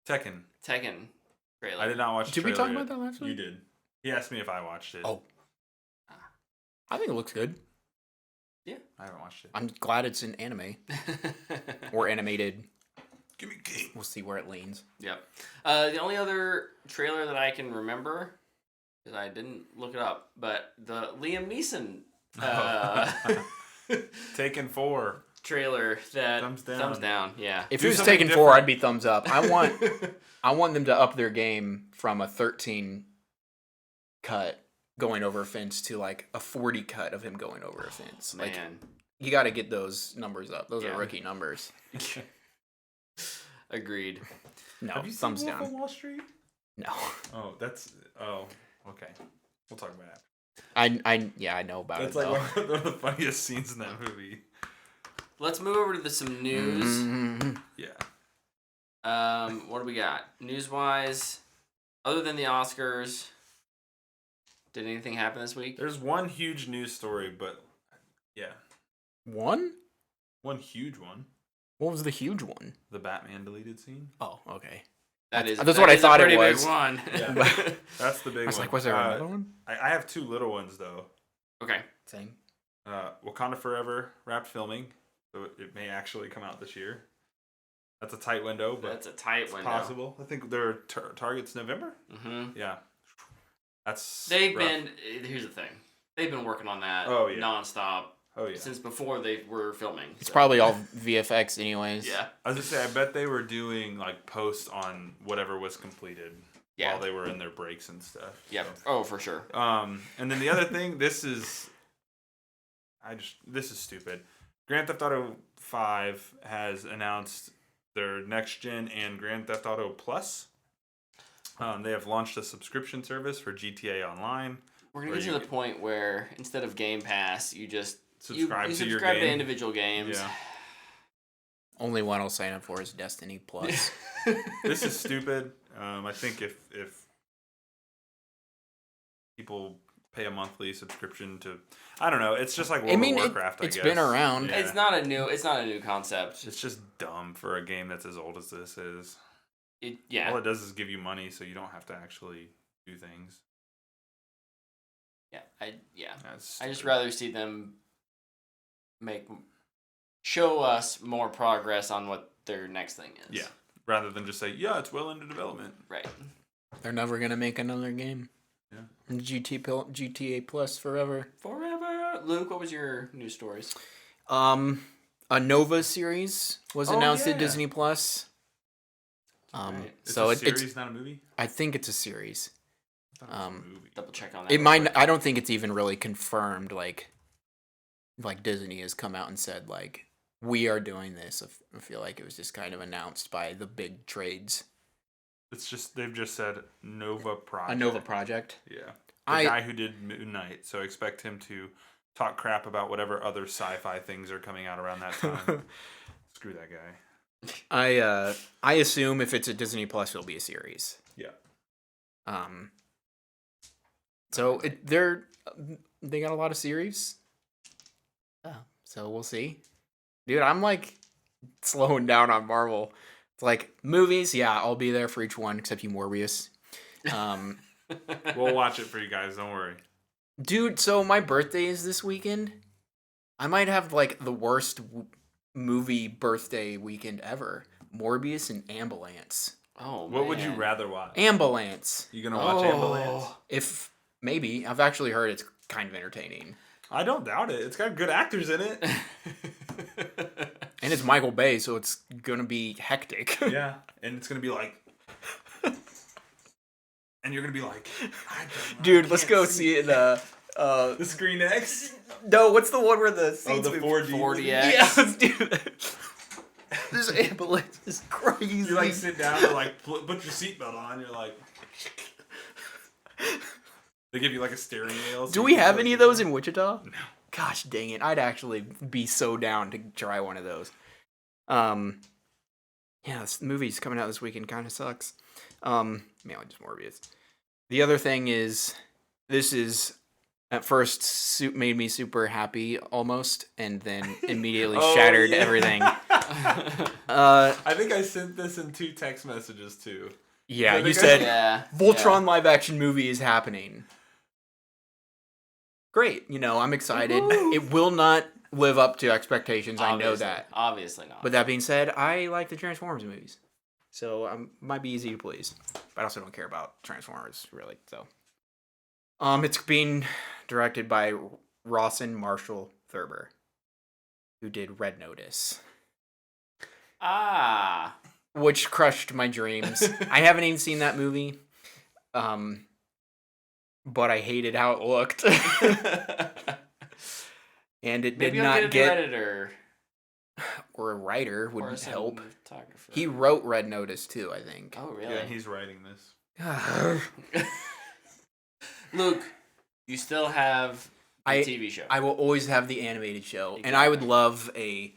trailer. I did not watch the trailer. Did we talk yet. about that last week? You did. He asked me if I watched it. Oh. I think it looks good. Yeah. I haven't watched it. I'm glad it's an anime. Or animated. Give me king. We'll see where it leans. Yep. The only other trailer that I can remember, because I didn't look it up, but the Liam Neeson Taken 4 trailer that thumbs down. Yeah. If it was Taken 4, I'd be thumbs up. I want them to up their game from a 13 cut going over a fence to like a 40 cut of him going over a fence. Man. Like, you got to get those numbers up. Those are rookie numbers. Agreed. No, have you thumbs seen down. Wolf of Wall Street? No. Okay. We'll talk about that. I know about That's it. That's though. like one of the funniest scenes in that movie. Let's move over to some news. Mm-hmm. Yeah. What do we got? News-wise, other than the Oscars, did anything happen this week? There's one huge news story, but yeah. One huge one. What was the huge one? The Batman deleted scene. Oh, okay. That's what I thought it was. Big one. Yeah. That's the big one. I was like, was there another one? I have two little ones though. Okay. Same. Wakanda Forever wrapped filming, so it may actually come out this year. That's a tight window, but that's a tight window. Possible. I think their target's November. Mm-hmm. Yeah. That's They've rough. been. Here's the thing. They've been working on that nonstop. Oh yeah. Since before they were filming. It's probably all VFX anyways. Yeah. I was gonna say, I bet they were doing like posts on whatever was completed while they were in their breaks and stuff. Yep. So. Oh, for sure. And then the other thing, this is stupid. Grand Theft Auto 5 has announced their next gen and Grand Theft Auto Plus. They have launched a subscription service for GTA Online. We're gonna get to the point where instead of Game Pass, you just subscribe you to your subscribe game. to individual games. Yeah. Only one I'll sign up for is Destiny Plus. This is stupid. I think if people pay a monthly subscription to, I don't know, it's just like World of Warcraft. It's been around. Yeah. It's not a new concept. It's just dumb for a game that's as old as this is. Yeah. All it does is give you money, so you don't have to actually do things. Yeah. I just stupid. rather see them make show us more progress on what their next thing is. Yeah. Rather than just say, yeah, it's well into development. Right. They're never gonna make another game. Yeah. GTA Plus forever. Forever. Luke, what was your news stories? A Nova series was announced at yeah. Disney Plus. Right. So it's a series, not a movie? I think it's a series. I thought it was a movie. Double check on that. It might. I don't think it's even really confirmed. Like Disney has come out and said like we are doing this. I feel like it was just kind of announced by the big trades. It's just they've just said Nova Project. A Nova project. Yeah. The guy who did Moon Knight. So expect him to talk crap about whatever other sci-fi things are coming out around that time. Screw that guy. I assume if it's a Disney Plus, it'll be a series. Yeah. So they got a lot of series. So we'll see. Dude, I'm like slowing down on Marvel. It's like movies, yeah, I'll be there for each one except you Morbius. We'll watch it for you guys, don't worry. Dude, so my birthday is this weekend. I might have like the worst movie birthday weekend ever. Morbius and Ambulance. Oh, What would you rather watch? Ambulance. You gonna watch Ambulance? If maybe. I've actually heard it's kind of entertaining. I don't doubt it. It's got good actors in it. And it's Michael Bay, so it's gonna be hectic. Yeah, and it's gonna be like, and you're gonna be like, dude, let's go see it. The Screen X. No, what's the one where the Oh, the 4D. 4DX. Yeah, let's do that. This Ambulance is crazy. You like sit down and like put your seatbelt on. You're like, they give you like a steering wheel. So do we have any of those in Wichita? No. Gosh dang it! I'd actually be so down to try one of those. Yeah, this movie's coming out this weekend. Kind of sucks. Mainly just Morbius. The other thing is, this is at first made me super happy almost, and then immediately shattered everything. I think I sent this in 2 text messages too. Yeah, you said Voltron yeah. live action movie is happening. Great, I'm excited. Woo! It will not live up to expectations. Obviously, I know that. Obviously not. But that being said, I like the Transformers movies, so might be easy to please. But I also don't care about Transformers really. So, it's being directed by Rawson Marshall Thurber, who did Red Notice. Which crushed my dreams. I haven't even seen that movie. But I hated how it looked. And it Maybe did not get an editor. Or a writer would Or a help. cinematographer. He wrote Red Notice too, I think. Oh, really? Yeah, he's writing this. Luke, you still have the TV show. I will always have the animated show. Exactly. And I would love a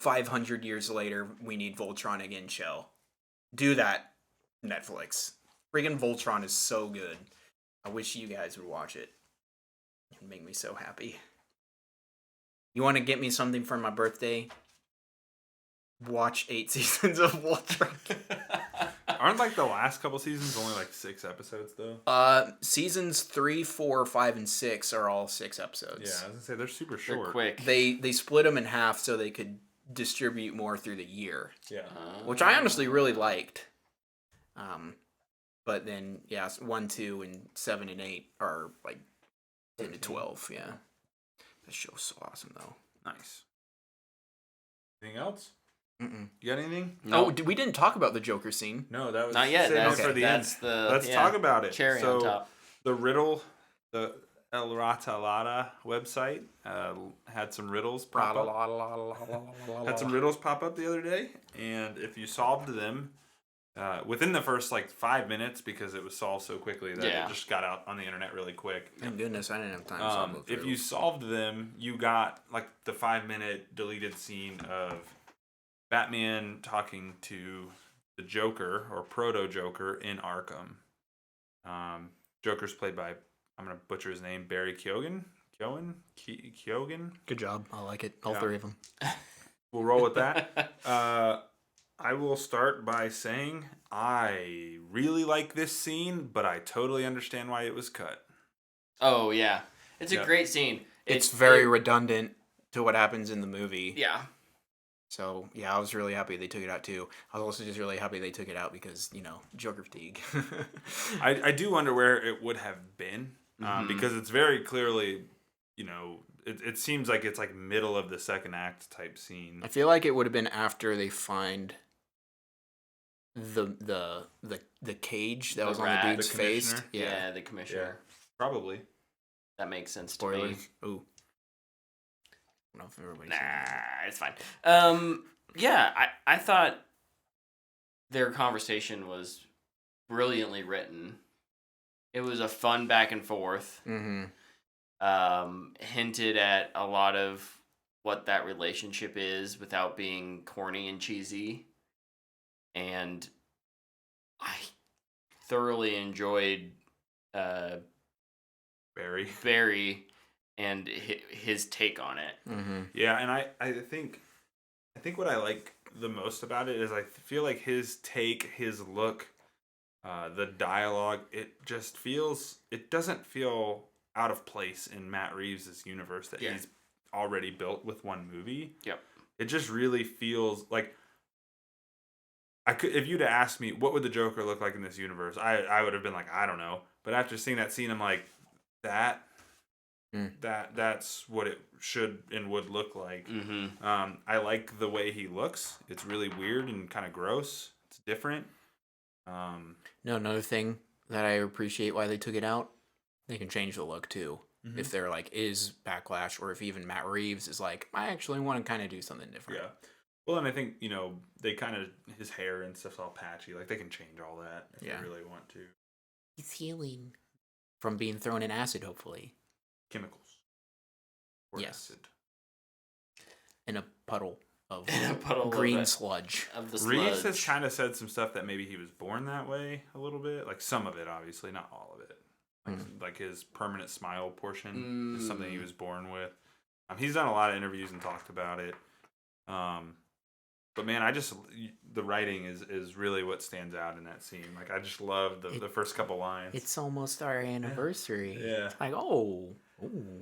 500 years later, we need Voltron again show. Do that, Netflix. Friggin' Voltron is so good. I wish you guys would watch it. It would make me so happy. You want to get me something for my birthday? Watch 8 seasons of Voltron. Aren't like the last couple seasons only like 6 episodes though? Seasons 3, 4, 5, and 6 are all 6 episodes. Yeah, I was gonna say they're super short. They're quick. They split them in half so they could distribute more through the year. Yeah. Which I honestly really liked. But then, 1, 2, and 7 and 8 are like 10 to 12. Yeah, that show's so awesome though. Nice. Anything else? Mm-mm. You got anything? No. Oh, we didn't talk about the Joker scene. No, that was Not yet. saving it That's, for the that's end. the Let's talk about it. cherry so, on top. The riddle, the El Ratalada website had some riddles pop up. Had some riddles pop up the other day, and if you solved them within the first like 5 minutes, because it was solved so quickly that it just got out on the internet really quick. Thank goodness I didn't have time to solve those If you riddles. solved them, you got like the 5-minute deleted scene of Batman talking to the Joker or Proto Joker in Arkham. Joker's played by, I'm gonna butcher his name, Barry Keoghan. Keoghan. Good job. I like it. All Yeah. 3 of them. We'll roll with that. I will start by saying I really like this scene, but I totally understand why it was cut. Oh, yeah. It's a Yeah. great scene. It's very redundant to what happens in the movie. Yeah. So yeah, I was really happy they took it out too. I was also just really happy they took it out because Joker fatigue. I do wonder where it would have been because it's very clearly, it seems like it's like middle of the second act type scene. I feel like it would have been after they find the cage that The was on rat. the The dude's face. commissioner? Yeah, the commissioner. Probably. That makes sense Spoilers. to me. Ooh. I don't know if everybody's Nah, seen that. it's fine. Yeah, I thought their conversation was brilliantly written. It was a fun back and forth. Mm-hmm. Hinted at a lot of what that relationship is without being corny and cheesy. And I thoroughly enjoyed Barry and his take on it. Mm-hmm. Yeah, and I think what I like the most about it is I feel like his take, his look, the dialogue, it doesn't feel out of place in Matt Reeves' universe that he's already built with one movie. Yep. It just really feels like if you'd have asked me what would the Joker look like in this universe, I would have been like, I don't know. But after seeing that scene, I'm like, that's what it should and would look like. Mm-hmm. I like the way he looks. It's really weird and kind of gross. It's different. No, another thing that I appreciate why they took it out, they can change the look too. Mm-hmm. If there is backlash, or if even Matt Reeves is like, I actually want to kind of do something different. Yeah. Well, and I think they kind of his hair and stuff's all patchy. Like they can change all that if they really want to. He's healing from being thrown in acid, hopefully. Chemicals. Or Yes. acid. In a puddle of green sludge. Of the sludge. Reeves has kind of said some stuff that maybe he was born that way a little bit. Like some of it, obviously, not all of it. Like his permanent smile portion is something he was born with. He's done a lot of interviews and talked about it. But man, the writing is really what stands out in that scene. Like I just love the first couple lines. It's almost our anniversary. Yeah. It's like, oh.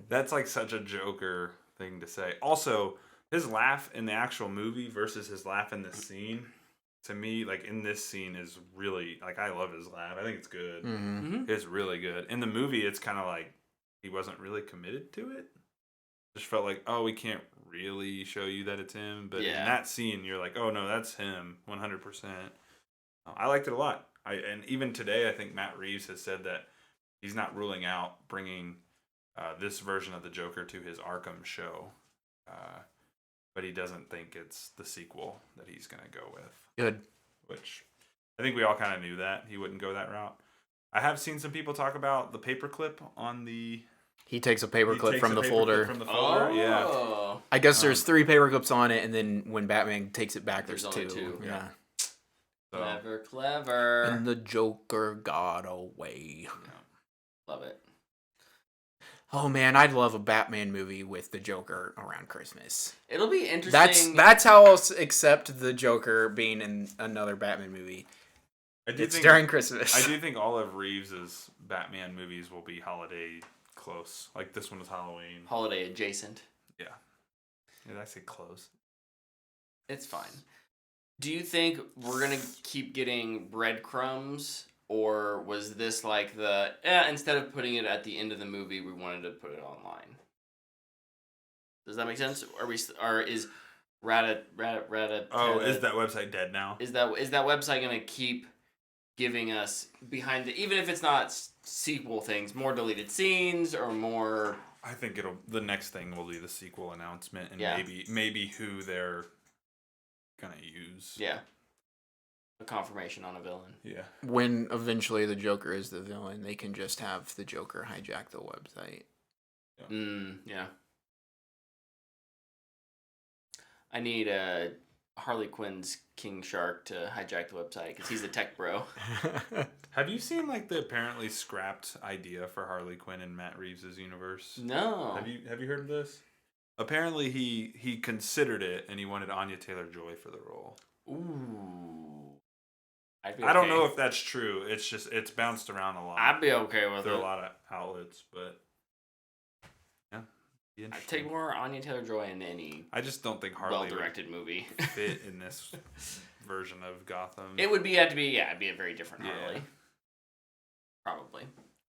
That's like such a Joker thing to say. Also, his laugh in the actual movie versus his laugh in this scene, to me, like in this scene is really, like I love his laugh. I think it's good. Mm-hmm. It's really good. In the movie, it's kind of like he wasn't really committed to it. Just felt like, oh, we can't really show you that it's him. But in that scene, you're like, oh no, that's him, 100%. I liked it a lot. And even today, I think Matt Reeves has said that he's not ruling out bringing this version of the Joker to his Arkham show. But he doesn't think it's the sequel that he's going to go with. Good. Which I think we all kind of knew that he wouldn't go that route. I have seen some people talk about the paperclip on the... He takes a paperclip from the folder. Yeah. I guess there's 3 paperclips on it, and then when Batman takes it back, there's only 2. 2. Yeah. So, Clever. And the Joker got away. Love it. Oh man, I'd love a Batman movie with the Joker around Christmas. It'll be interesting. That's how I'll accept the Joker being in another Batman movie. It's during Christmas. I do think all of Reeves' Batman movies will be holiday close. Like this one was Halloween. Holiday adjacent. Yeah. Did I say close? It's fine. Do you think we're going to keep getting breadcrumbs? Or was this like instead of putting it at the end of the movie, we wanted to put it online? Does that make sense? Is Rata? Oh, is that website dead now? Is that website gonna keep giving us behind even if it's not sequel things, more deleted scenes or more? I think the next thing will be the sequel announcement and maybe who they're gonna use. Yeah. A confirmation on a villain. Yeah. When eventually the Joker is the villain, they can just have the Joker hijack the website. Yeah. I need Harley Quinn's King Shark to hijack the website because he's a tech bro. Have you seen like the apparently scrapped idea for Harley Quinn in Matt Reeves' universe? No. Have you heard of this? Apparently he considered it and he wanted Anya Taylor-Joy for the role. Ooh. I don't know if that's true. It's bounced around a lot. I'd be okay with There are it. a lot of outlets, but yeah. Be I'd interesting. take more Anya Taylor-Joy in any I just don't think Harley well-directed movie. would fit in this version of Gotham. It would have to be, it'd be a very different Yeah. Harley. Probably.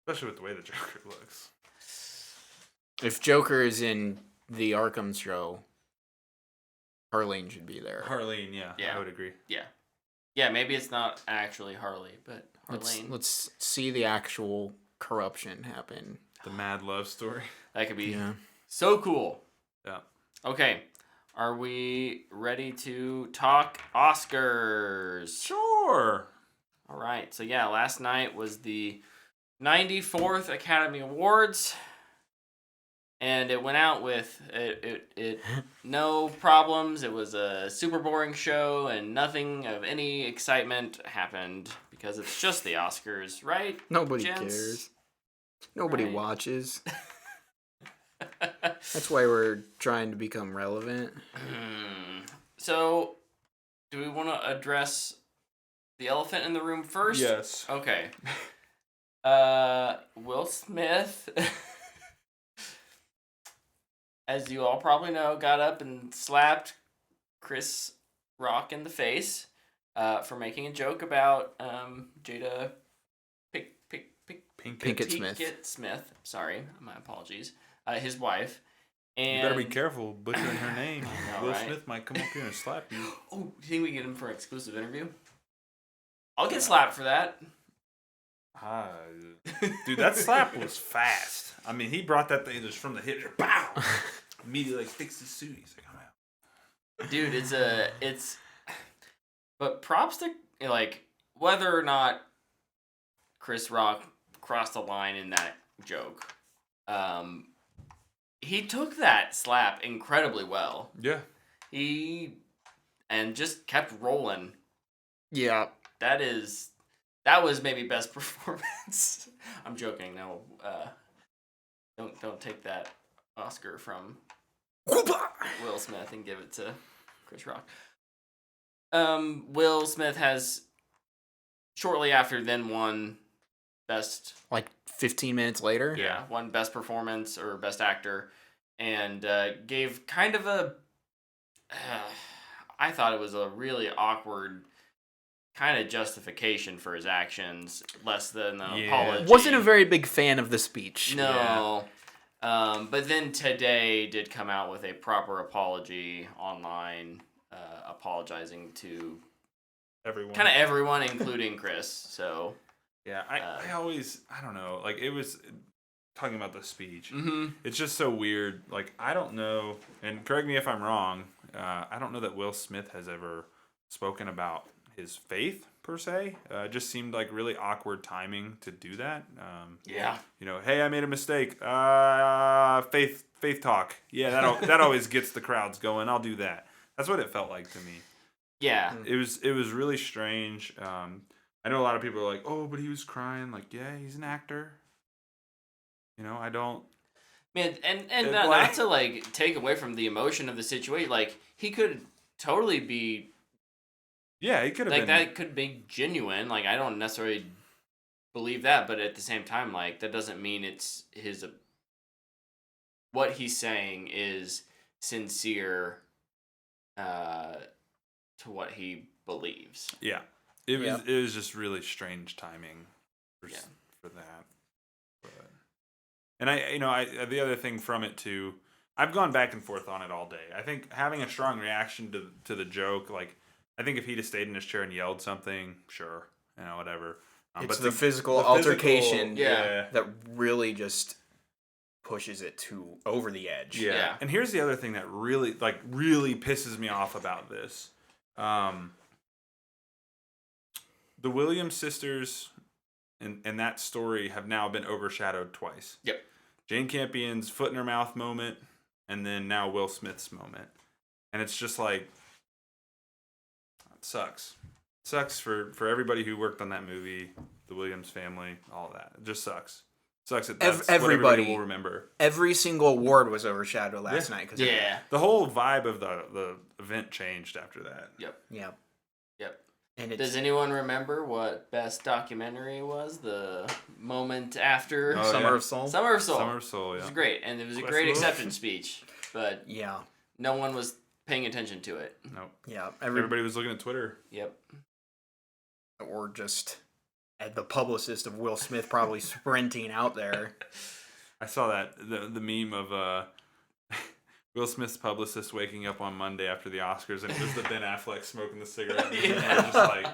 Especially with the way the Joker looks. If Joker is in the Arkham show, Harleen should be there. Harleen, yeah, Yeah. I would agree. Yeah, maybe it's not actually Harley, but Let's Harleen. let's see the actual corruption happen. The mad love story. That could be Yeah. so cool. Yeah. Okay. Are we ready to talk Oscars? Sure. All right. So, yeah, last night was the 94th Academy Awards. And it went out with it no problems. It was a super boring show, and nothing of any excitement happened because it's just the Oscars, right? Nobody Gents? cares. Nobody Right. watches. That's why we're trying to become relevant. So, do we want to address the elephant in the room first? Yes. Okay. Will Smith, as you all probably know, got up and slapped Chris Rock in the face for making a joke about Jada Pinkett Smith. Sorry, my apologies. His wife. And You better be careful butchering her name. I know, Will right? Smith might come up here and slap you. Oh, do you think we get him for an exclusive interview? I'll get slapped for that. Dude, that slap was fast. I mean, he brought that thing just from the hip. Bow! Immediately fixed his suit. He's like, I'm out. Dude, it's but props to, like, whether or not Chris Rock crossed the line in that joke. He took that slap incredibly well. Yeah. And just kept rolling. Yeah. That was maybe best performance. I'm joking. No, don't take that Oscar from Will Smith and give it to Chris Rock. Will Smith has shortly after then won best. Like 15 minutes later? Yeah, won best performance or best actor, and gave kind of a. I thought it was a really awkward kind of justification for his actions, less than an apology. Wasn't a very big fan of the speech. No. But then today did come out with a proper apology online, apologizing to Everyone. kind of everyone, including Chris. So. Yeah, I don't know. Like, it was talking about the speech. Mm-hmm. It's just so weird. Like, I don't know, and correct me if I'm wrong, I don't know that Will Smith has ever spoken about his faith, per se. It just seemed like really awkward timing to do that. Yeah. You know, hey, I made a mistake. Faith talk. Yeah, that always gets the crowds going. I'll do that. That's what it felt like to me. Yeah. It was really strange. I know a lot of people are like, oh, but he was crying. Like, yeah, he's an actor. You know, I don't. Man, and It, not, like- not to, like, take away from the emotion of the situation. Like, he could totally be, Yeah, he could have like, been. that could be genuine. Like, I don't necessarily believe that, but at the same time, like, that doesn't mean it's his. What he's saying is sincere to what he believes. Yeah, it was just really strange timing for that. But, and the other thing from it too, I've gone back and forth on it all day. I think having a strong reaction to the joke, like, I think if he'd have stayed in his chair and yelled something, sure, whatever. It's but the physical altercation that really just pushes it over the edge. Yeah. And here's the other thing that really pisses me off about this. The Williams sisters and that story have now been overshadowed twice. Yep. Jane Campion's foot in her mouth moment, and then now Will Smith's moment. And it's just like, it sucks. It sucks for everybody who worked on that movie, the Williams family, all of that. It just sucks. Sucks that that's what everybody will remember. Every single award was overshadowed last night. Cause Yeah. The whole vibe of the event changed after that. Yep. Yeah. Yep. And Does anyone remember what best documentary was? The moment after Summer of Soul? Summer of Soul. Summer of Soul, yeah. It was great, and it was a great acceptance speech, but yeah, no one was paying attention to it. Nope. Yeah, everybody was looking at Twitter. Yep. Or just the publicist of Will Smith probably sprinting out there. I saw that the meme of Will Smith's publicist waking up on Monday after the Oscars, and it was the Ben Affleck smoking the cigarette. And just like,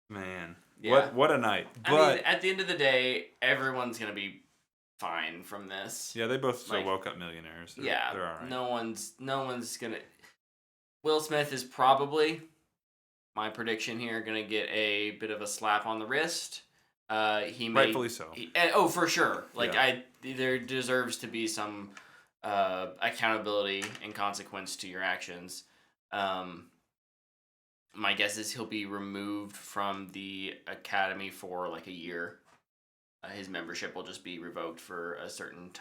man, Yeah. what a night! But I mean, at the end of the day, everyone's gonna be fine from this. yeah, they both still like, woke up millionaires. They're all right. No one's gonna. Will Smith is probably, my prediction here, gonna get a bit of a slap on the wrist. He may, Rightfully so. For sure. Like Yeah. there deserves to be some accountability and consequence to your actions. My guess is he'll be removed from the academy for like a year. His membership will just be revoked for a certain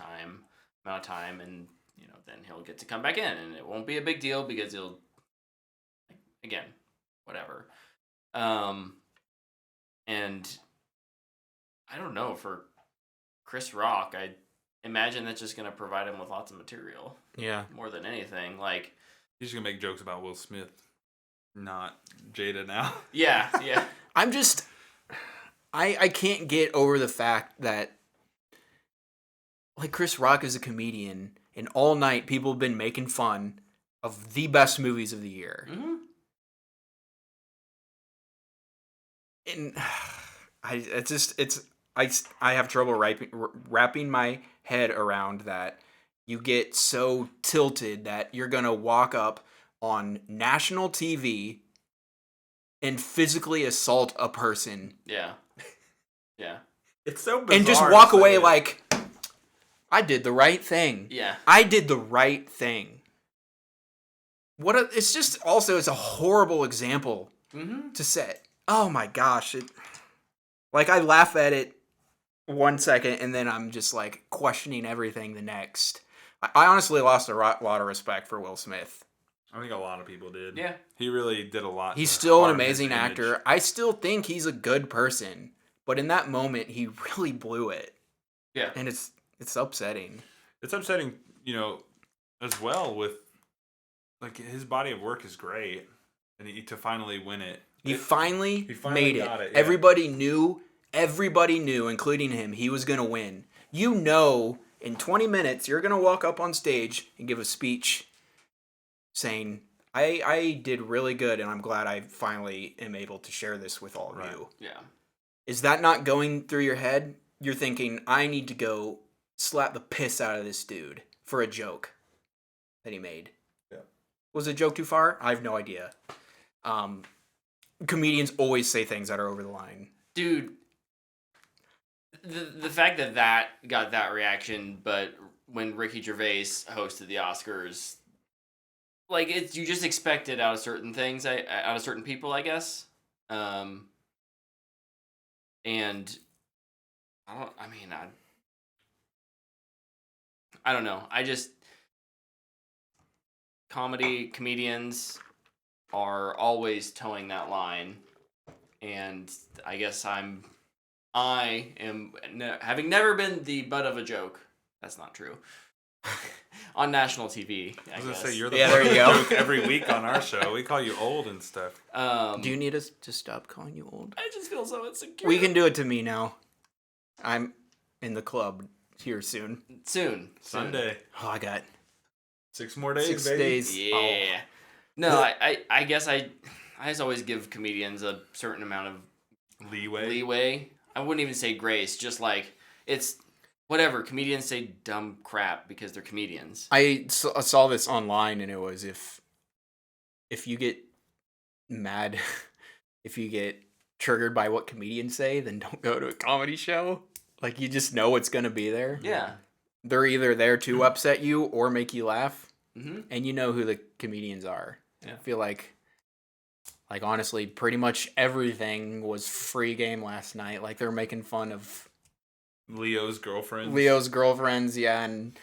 amount of time, and then he'll get to come back in, and it won't be a big deal because he'll, again, whatever. And I don't know, for Chris Rock, I imagine that's just gonna provide him with lots of material. Yeah. More than anything, like He's gonna make jokes about Will Smith, not Jada now. yeah. I'm just, I can't get over the fact that, like, Chris Rock is a comedian, and all night people have been making fun of the best movies of the year. Mm-hmm. And I have trouble wrapping my head around that. You get so tilted that you're gonna walk up on national TV and physically assault a person. Yeah. It's so bizarre. And just walk away like, I did the right thing. Yeah. I did the right thing. It's a horrible example to set. Oh my gosh. I laugh at it 1 second and then I'm just like questioning everything the next. I honestly lost a lot of respect for Will Smith. I think a lot of people did. Yeah. He really did a lot. He's to still an harm his amazing image. actor. I still think he's a good person. But in that moment, he really blew it. Yeah. And it's upsetting. It's upsetting, as well with, like, his body of work is great. And to finally win it. He finally made it. got it, yeah. Everybody knew, including him, he was going to win. In 20 minutes, you're going to walk up on stage and give a speech saying, I did really good, and I'm glad I finally am able to share this with all of you. Yeah. Is that not going through your head? You're thinking, I need to go slap the piss out of this dude for a joke that he made. Yeah. Was the joke too far? I have no idea. Comedians always say things that are over the line. Dude, the fact that got that reaction, but when Ricky Gervais hosted the Oscars, like, you just expect it out of certain things, out of certain people, I guess. And I don't know. Comedians are always towing that line, and I guess I am having never been the butt of a joke. That's not true. On national TV, I was going to guess. say, you're the there you go. joke every week on our show. We call you old and stuff. Do you need us to stop calling you old? I just feel so insecure. We can do it to me now. I'm in the club here soon. Soon. Sunday. Oh, I got 6 more days, 6 baby. days. Yeah. Oh. No, I guess I just always give comedians a certain amount of leeway. I wouldn't even say grace, just like, it's whatever. Comedians say dumb crap because they're comedians. I saw this online, and it was if you get mad, if you get triggered by what comedians say, then don't go to a comedy show. Like, you just know it's going to be there. Yeah. They're either there to upset you or make you laugh, Mm-hmm. and you know who the comedians are. Yeah. I feel like honestly, pretty much everything was free game last night. Like, they're making fun of Leo's girlfriend. Leo's girlfriends, yeah, and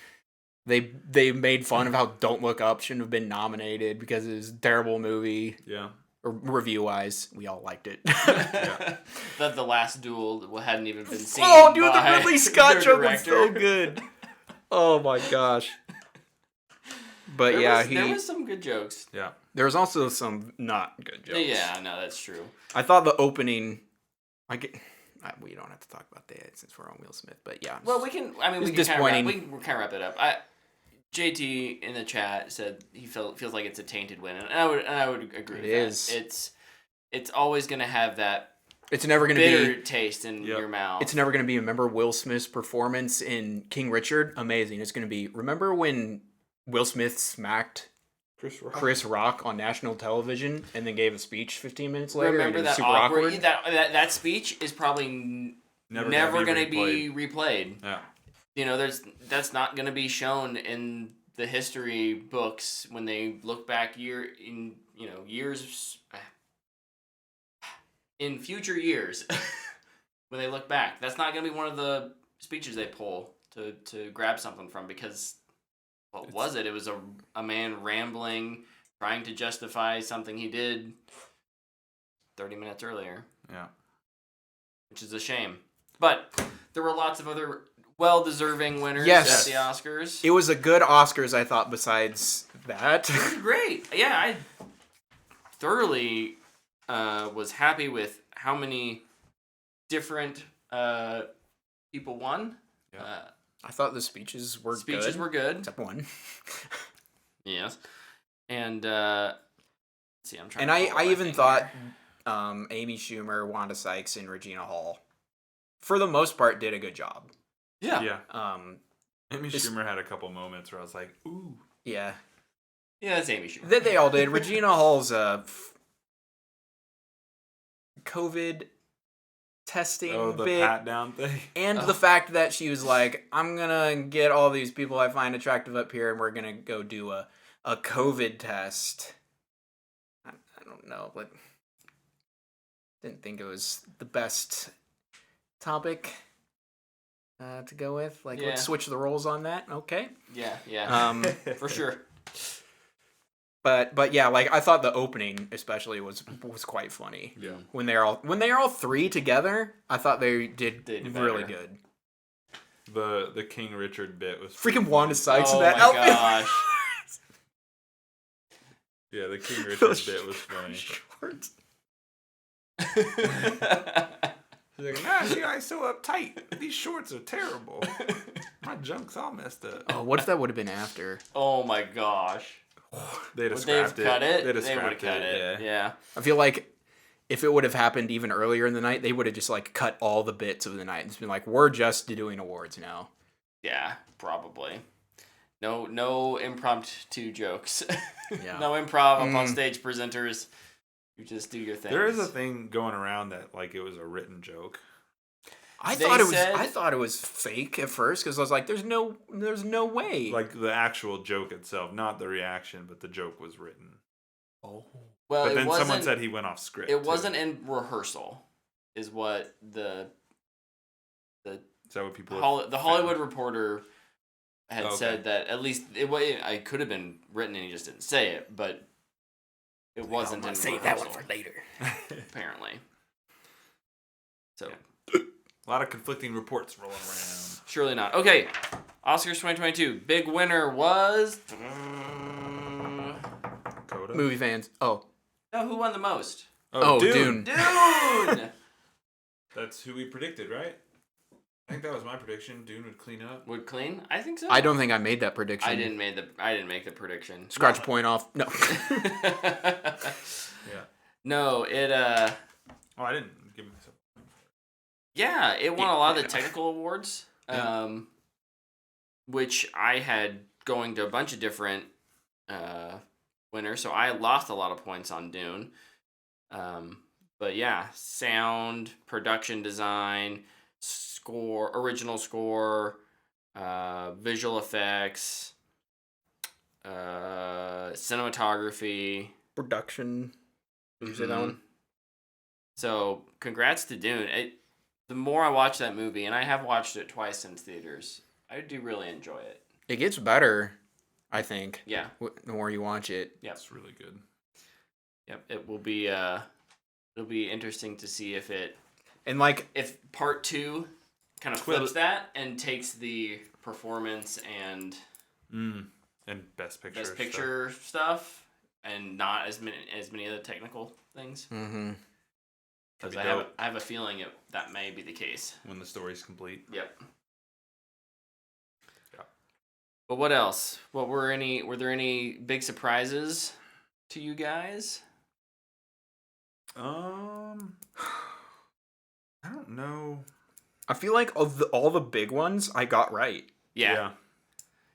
They made fun of how Don't Look Up shouldn't have been nominated because it was a terrible movie. Yeah. Review wise, we all liked it. That the last duel hadn't even been seen. Oh, dude, the by Ridley Scott their joke was director. so good. Oh my gosh. But there was some good jokes. Yeah. There was also some not good jokes. Yeah, no, that's true. I thought the opening, we don't have to talk about that since we're on Will Smith, but yeah. Well, we can. I mean, we can kind of wrap it up. JT in the chat said he feels like it's a tainted win, and I would agree. It is. It's always gonna have that. It's never gonna bitter be taste in your mouth. It's never gonna be. Remember Will Smith's performance in King Richard? Amazing. It's gonna be. Remember when Will Smith smacked Chris Rock on national television and then gave a speech 15 minutes later? Remember that super awkward. That speech is probably never gonna be replayed. Yeah. You know, that's not going to be shown in the history books when they look back years in future years when they look back. That's not going to be one of the speeches they pull to grab something from because what was it? It was a man rambling, trying to justify something he did 30 minutes earlier. Yeah. Which is a shame. But there were lots of other well-deserving winners Yes. at the Oscars. It was a good Oscars, I thought, besides that. It was great. Yeah, I thoroughly was happy with how many different people won. Yeah. I thought the speeches were good. Except one. Yes. And, let's see, I'm trying And to I even think thought here. Amy Schumer, Wanda Sykes, and Regina Hall, for the most part, did a good job. Yeah. Yeah. Amy Schumer had a couple moments where I was like, ooh. Yeah. Yeah, that's Amy Schumer. They all did. Regina Hall's COVID testing the bit. pat down thing. And the fact that she was like, I'm going to get all these people I find attractive up here and we're going to go do a COVID test. I don't know, but didn't think it was the best topic to go with. Like, let's switch the roles on that. Okay. Yeah. For sure. But yeah, like I thought the opening especially was quite funny. Yeah. When they're all three together, I thought they did really good. The King Richard bit was freaking Wanda Sykes in oh that my outfit. Gosh. Yeah, the King Richard bit was funny. Shorts. He's like, nah, you guys so uptight. These shorts are terrible. My junk's all messed up. Oh, what if that would have been after? Oh my gosh. They'd have Would scrapped they have cut it? They'd have They would have scrapped cut it. Yeah. I feel like if it would have happened even earlier in the night, they would have just like cut all the bits of the night and just been like, we're just doing awards now. Yeah, probably. No impromptu jokes. Yeah. No improv up on stage presenters. You just do your thing. There is a thing going around that like it was a written joke. I thought it was fake at first because I was like, there's no way. Like the actual joke itself, not the reaction, but the joke was written. Oh. Well, but then someone said he went off script. It wasn't in rehearsal, is what the Is that what people? the Hollywood Reporter had said that at least it could have been written and he just didn't say it, but it wasn't in rehearsal. Save that one for later. Apparently. So. Yeah. A lot of conflicting reports rolling around. Surely not. Okay, Oscars 2022. Big winner was Coda? Movie fans. Oh. No, who won the most? Oh, Dune. Dune. That's who we predicted, right? I think that was my prediction. Dune would clean up. Would clean? I think so. I don't think I made that prediction. I didn't make the prediction. Scratch a point off. No. Yeah. No, it Oh, I didn't give myself. yeah, it won a lot of the technical awards. Which I had going to a bunch of different winners, so I lost a lot of points on Dune. But yeah, sound, production design, score, original score, visual effects, cinematography, Production. Did you say that one? So, congrats to Dune. The more I watch that movie, and I have watched it twice in theaters, I do really enjoy it. It gets better, I think. Yeah. The more you watch it. Yep. It's really good. Yep. It will be it'll be interesting to see if part 2 kind of flips that and takes the performance and Best picture stuff and not as many other technical things. Mm-hmm. Because I have a feeling that may be the case when the story's complete. Yep. Yeah. But what else? Were there any big surprises to you guys? I don't know. I feel like of all the big ones, I got right. Yeah.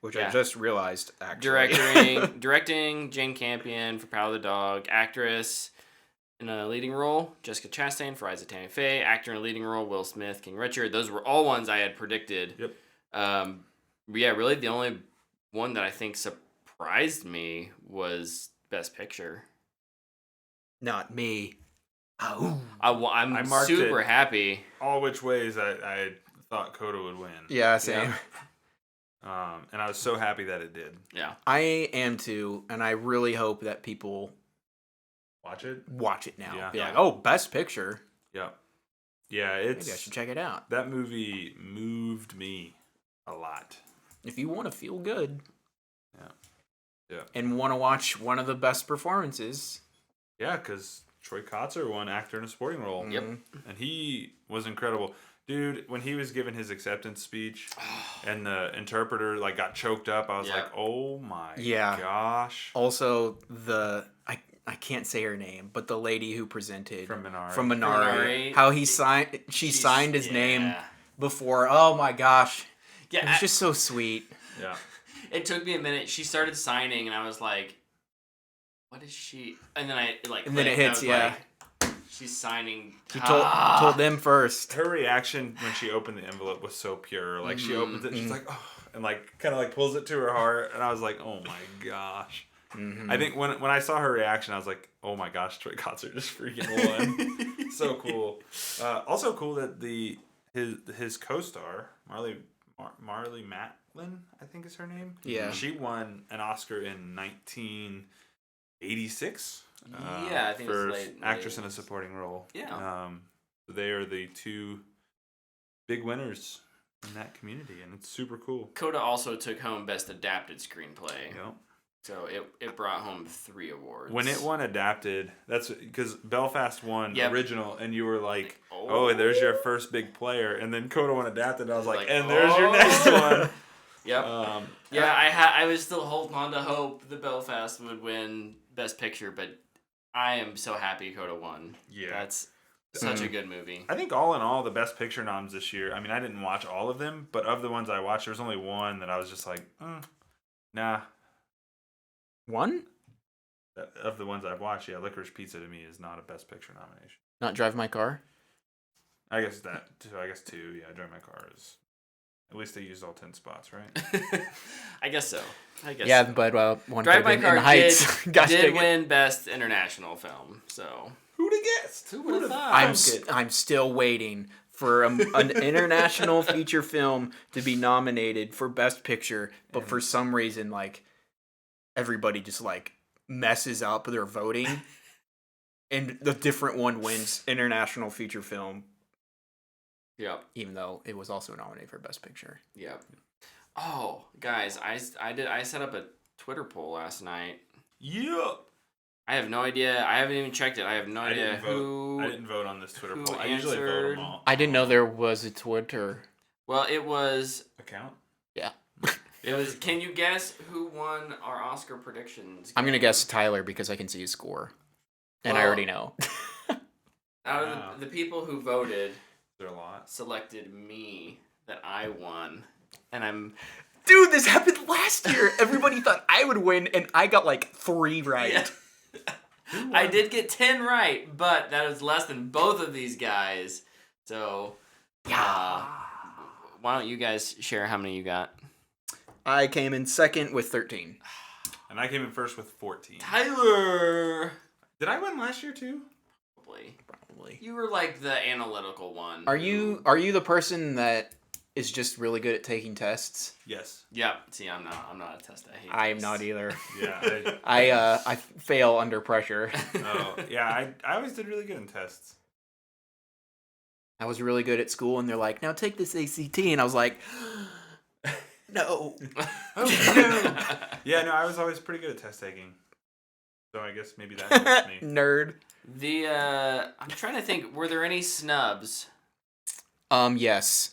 Which I just realized, actually. Directing, Jane Campion for Power of the Dog. Actress in a leading role, Jessica Chastain for Eyes of Tammy Faye. Actor in a leading role, Will Smith, King Richard. Those were all ones I had predicted. Yep. Yeah, really the only one that I think surprised me was Best Picture. Not me. Oh. I'm super happy. All which ways I thought Coda would win. Yeah, same. Yeah. And I was so happy that it did. Yeah. I am too, and I really hope that people watch it now. Yeah. Be like, oh, Best Picture. Yeah. Yeah, maybe I should check it out. That movie moved me a lot. If you want to feel good. Yeah. And want to watch one of the best performances. Yeah, because Troy Kotsur won Actor in a Supporting Role. Yep. And he was incredible. Dude, when he was giving his acceptance speech and the interpreter got choked up, I was like, oh my gosh. Also, I can't say her name, but the lady who presented from Minari, how she signed his name before. Oh my gosh. Yeah. It was just so sweet. Yeah. It took me a minute. She started signing and I was like, what is she? And then and then it hits, she's signing. She told them first. Her reaction when she opened the envelope was so pure. She opens it and she's like, oh, and kind of pulls it to her heart. And I was like, oh my gosh. Mm-hmm. I think when I saw her reaction, I was like, oh my gosh, Troy Kotsur just freaking won. So cool. Also cool that his co-star, Marley Matlin, I think is her name. Yeah. She won an Oscar in 1986. I think for it was late actress in a supporting role. Yeah. They are the two big winners in that community, and it's super cool. Coda also took home Best Adapted Screenplay. Yep. So it brought home 3 awards. When it won adapted, that's because Belfast won original, and you were like, oh, there's your first big player. And then Coda won adapted, and I was like, and there's your next one. Yep. I was still holding on to hope the Belfast would win Best Picture, but I am so happy Coda won. Yeah. That's such a good movie. I think all in all, the Best Picture noms this year, I mean, I didn't watch all of them, but of the ones I watched, there was only one that I was just like, nah. One? Of the ones I've watched, Licorice Pizza to me is not a Best Picture nomination. Not Drive My Car? I guess that. So I guess 2. Yeah, Drive My Car is. At least they used all 10 spots, right? I guess so. Yeah, but one Drive My Car Heights did win Best International Film. So who'd have guessed? Who would have thought? I'm still waiting for an international feature film to be nominated for Best Picture, but for some reason, everybody just messes up their voting, and the different one wins international feature film. Yep. Even though it was also nominated for Best Picture. Yep. Oh, guys, I set up a Twitter poll last night. Yep. I have no idea. I haven't even checked it. I have no idea who. I didn't vote on this Twitter poll. I answered. usually vote them all. I didn't know there was a Twitter Well, it was account. Yeah. It was. Can you guess who won our Oscar predictions? I'm gonna guess Tyler because I can see his score, and I already know. Out of the people who voted, there a lot selected me that I won, and I'm. Dude, this happened last year. Everybody thought I would win, and I got 3 right. Yeah. I did get 10 right, but that was less than both of these guys. So, why don't you guys share how many you got? I came in second with 13. And I came in first with 14. Tyler! Did I win last year too? Probably. You were the analytical one. Are you the person that is just really good at taking tests. Yes. Yeah. See, I'm not a test. I hate. I'm tests. not either. Yeah. I fail under pressure. Oh, yeah. I always did really good in tests. I was really good at school, and they're like, "Now take this ACT," and I was like, "No." Yeah, no, I was always pretty good at test taking. So I guess maybe that helps me. Nerd. I'm trying to think. Were there any snubs Yes.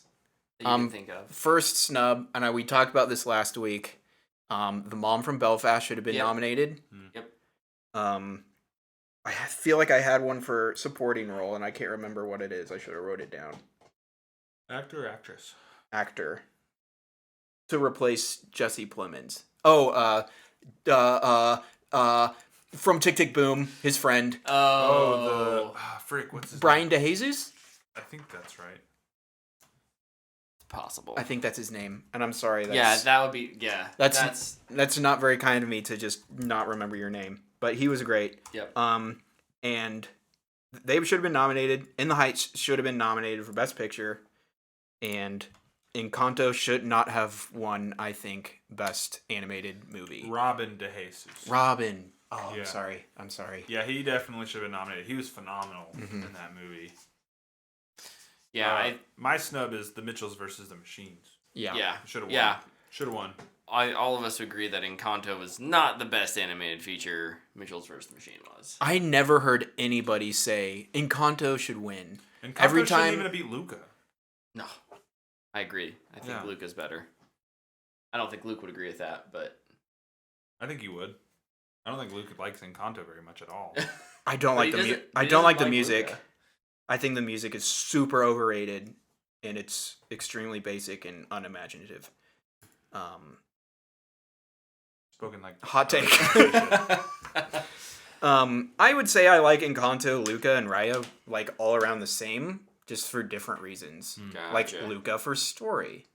that you can think of? First snub, and we talked about this last week. The mom from Belfast should have been nominated. Yep. I feel like I had one for supporting role, and I can't remember what it is. I should have wrote it down. Actor or actress? Actor. To replace Jesse Plemons. Oh, from Tick Tick Boom, his friend. Frick, what's his Brian name? DeJesus? I think that's right. It's possible. I think that's his name, and I'm sorry. That would be That's not very kind of me to just not remember your name, but he was great. Yep. And they should have been nominated. In the Heights should have been nominated for Best Picture, and Encanto should not have won, I think, Best Animated Movie. Robin DeJesus. Robin. Oh, Yeah. I'm sorry. Yeah, he definitely should have been nominated. He was phenomenal in that movie. Yeah. My snub is The Mitchells versus the Machines. Yeah. Should have won. Yeah. Should have won. All of us agree that Encanto was not the best animated feature. Mitchell's vs. the Machine was. I never heard anybody say Encanto should win. Encanto Every time shouldn't even beat Luca. No, I agree. I think Luca's better. I don't think Luke would agree with that, but I think you would. I don't think Luke likes Encanto very much at all. I don't like the music. Luca. I think the music is super overrated, and it's extremely basic and unimaginative. Spoken like Hot take. I would say I like Encanto, Luca, and Raya like all around the same, just for different reasons. Gotcha. Like Luca for story,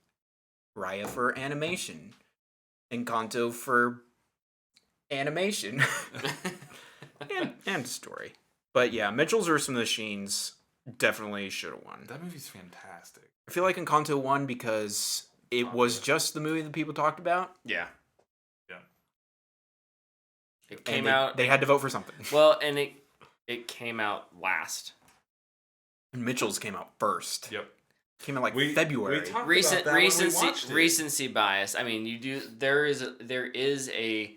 Raya for animation, Encanto for animation, and story. But yeah, Mitchell's vs. Machines definitely should have won. That movie's fantastic. I feel like Encanto won because it was just the movie that people talked about. Yeah. Yeah. It came out. They had to vote for something. Well, and it came out last. And Mitchell's came out first. Yep. Came in like February. We talked about that when we watched it. Recency bias. I mean, you do. There is a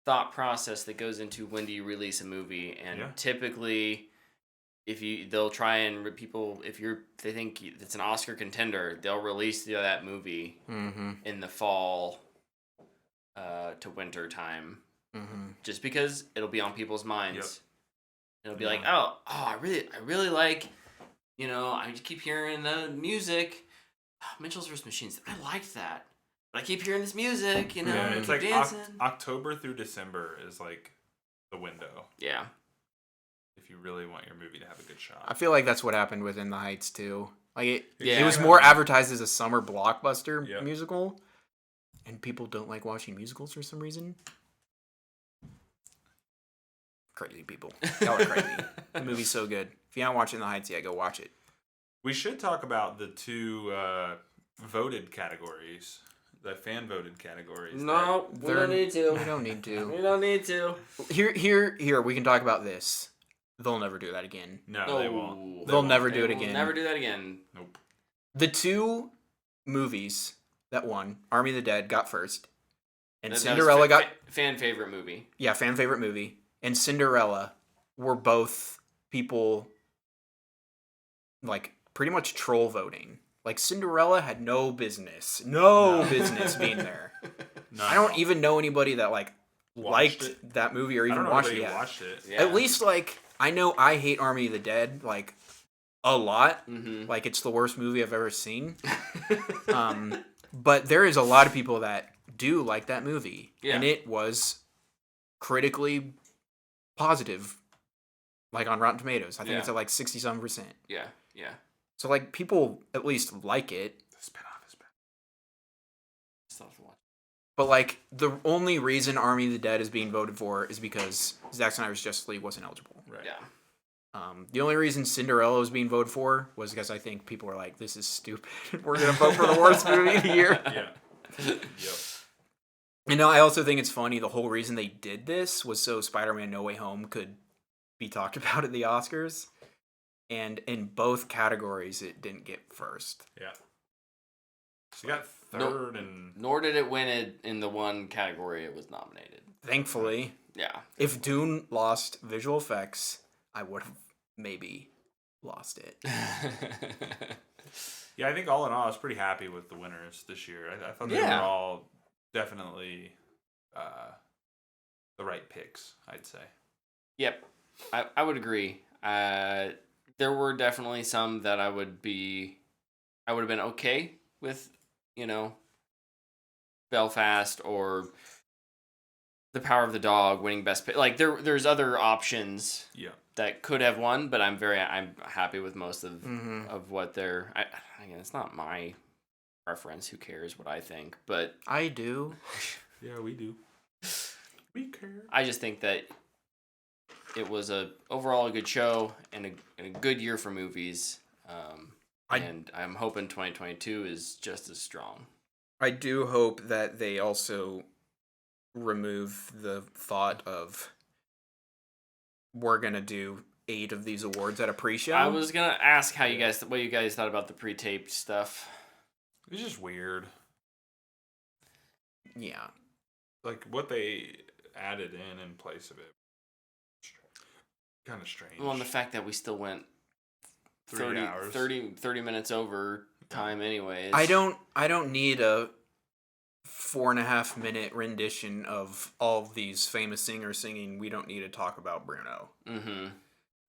thought process that goes into when do you release a movie, and typically, they'll try and if they think it's an Oscar contender, they'll release that movie in the fall, to winter time, just because it'll be on people's minds. Yep. It'll be like, oh, I really like. I just keep hearing the music. Mitchell's vs. Machines. I liked that. But I keep hearing this music, Yeah, it's like dancing. October through December is like the window. Yeah. If you really want your movie to have a good shot. I feel like that's what happened with In the Heights too. Like Yeah. it was more advertised as a summer blockbuster Yep. musical, and people don't like watching musicals for some reason. Crazy people. Y'all are crazy. The movie's so good. If you haven't watched In the Heights yet, go watch it. We should talk about the two voted categories. The fan voted categories. No, we don't need to. We don't need to. We don't need to. Here. We can talk about this. They'll never do that again. No, they won't. They'll never do it again. Never do that again. Nope. The two movies that won, Army of the Dead got first, and That was Cinderella got fan favorite movie. yeah, fan favorite movie, and Cinderella were both people like pretty much troll voting. Like Cinderella had no business being there. No. I don't even know anybody that like Watched liked it? that movie or I even don't know watched if it you yet. watched it. Yeah. At least like I know I hate Army of the Dead like a lot. Mm-hmm. Like it's the worst movie I've ever seen. But there is a lot of people that do like that movie, and it was critically positive, like on Rotten Tomatoes. I think it's at like 60-some%. Yeah. So like people at least like it. The spinoff is bad. Still have to watch. But like the only reason Army of the Dead is being voted for is because Zack Snyder's Justice League wasn't eligible. Right. Yeah. The only reason Cinderella was being voted for was because I think people were like, "This is stupid. We're gonna vote for the worst movie of the year." Yeah. Yep. And I also think it's funny. The whole reason they did this was so Spider-Man: No Way Home could be talked about at the Oscars, and in both categories, it didn't get first. Yeah. She got third, and Nor did it win it in the one category it was nominated. Thankfully, Yeah. if Dune lost visual effects, I would have maybe lost it. yeah, I think all in all, I was pretty happy with the winners this year. I thought they were all definitely the right picks, I'd say. Yep, I would agree. There were definitely some that I would have been okay with, Belfast or The Power of the Dog winning Best Pick. Like there's other options Yeah. that could have won, but I'm happy with most of Mm-hmm. of what they're. Again, it's not my preference. Who cares what I think? But I do. Yeah, we do. We care. I just think that it was overall a good show and a good year for movies. And I'm hoping 2022 is just as strong. I do hope that they also remove the thought of we're gonna do 8 of these awards at a pre-show. I was gonna ask what you guys thought about the pre-taped stuff. It was just weird. Yeah. Like what they added in place of it. Kind of strange. Well, and the fact that we still went 3 hours. 30 minutes over time anyways. I don't need a 4.5 minute rendition of all of these famous singers singing We Don't Need to Talk About Bruno. Mm-hmm.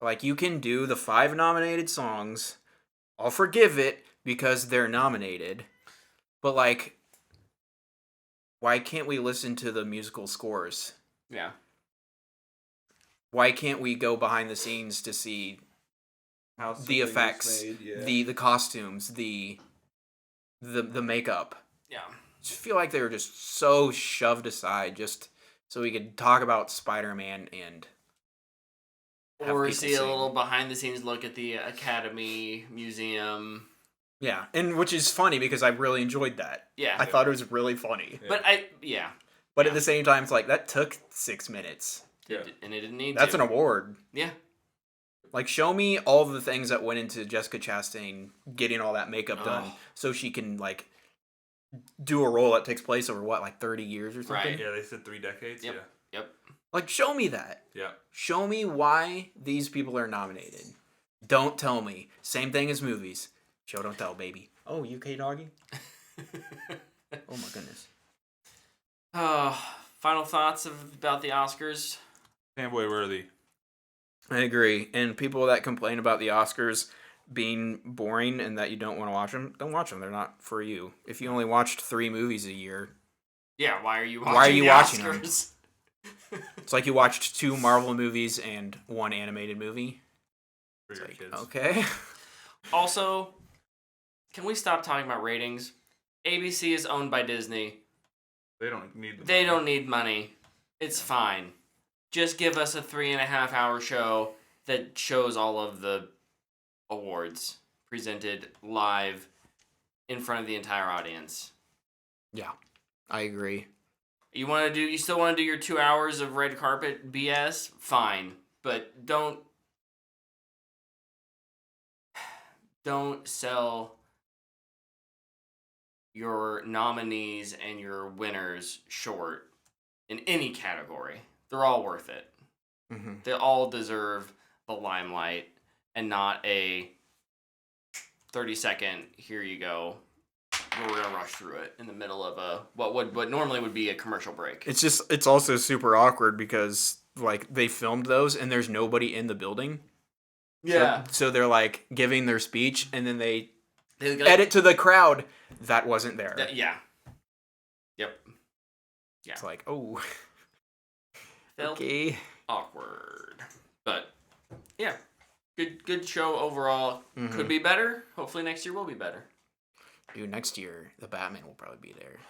Like, you can do the 5 nominated songs. I'll forgive it because they're nominated. But, like, why can't we listen to the musical scores? Yeah. Why can't we go behind the scenes to see How the effects, the costumes, the makeup? Yeah. I just feel like they were just so shoved aside just so we could talk about Spider-Man and have Or people see a sing. little behind the scenes look at the Academy Museum. Yeah, and which is funny because I really enjoyed that. Yeah. I thought it was really funny. But But at the same time, it's like, that took 6 minutes. And it didn't need That's to. an award. Yeah. Like, show me all the things that went into Jessica Chastain getting all that makeup done so she can, like, do a role that takes place over, 30 years or something? Right. Yeah, they said 3 decades. Yep. Yeah. Yep. Like, show me that. Yeah. Show me why these people are nominated. Don't tell me. Same thing as movies. Show, don't tell, baby. Oh, UK doggy? Oh, my goodness. Final thoughts about the Oscars? Fanboy worthy. I agree. And people that complain about the Oscars being boring and that you don't want to watch them, don't watch them. They're not for you. If you only watched 3 movies a year, Yeah, why are you watching watching them? Oscars? It's like you watched 2 Marvel movies and 1 animated movie. For your kids. Okay. Also, can we stop talking about ratings? ABC is owned by Disney. They don't need the They money. don't need money. It's fine. Just give us a 3.5 hour show that shows all of the awards presented live in front of the entire audience. Yeah, I agree. You still want to do your 2 hours of red carpet BS? Fine. But don't sell your nominees and your winners short in any category. They're all worth it. Mm-hmm. They all deserve the limelight and not a 30-second, here you go, we're going to rush through it in the middle of what normally would be a commercial break. It's also super awkward because, like, they filmed those and there's nobody in the building. Yeah. So they're, like, giving their speech and then they They edit to the crowd. That wasn't there. Yeah. Yep. Yeah. It's like, oh. Felt Okay. awkward. But, yeah. Good show overall. Mhm. Could be better. Hopefully next year will be better. Dude, next year, the Batman will probably be there.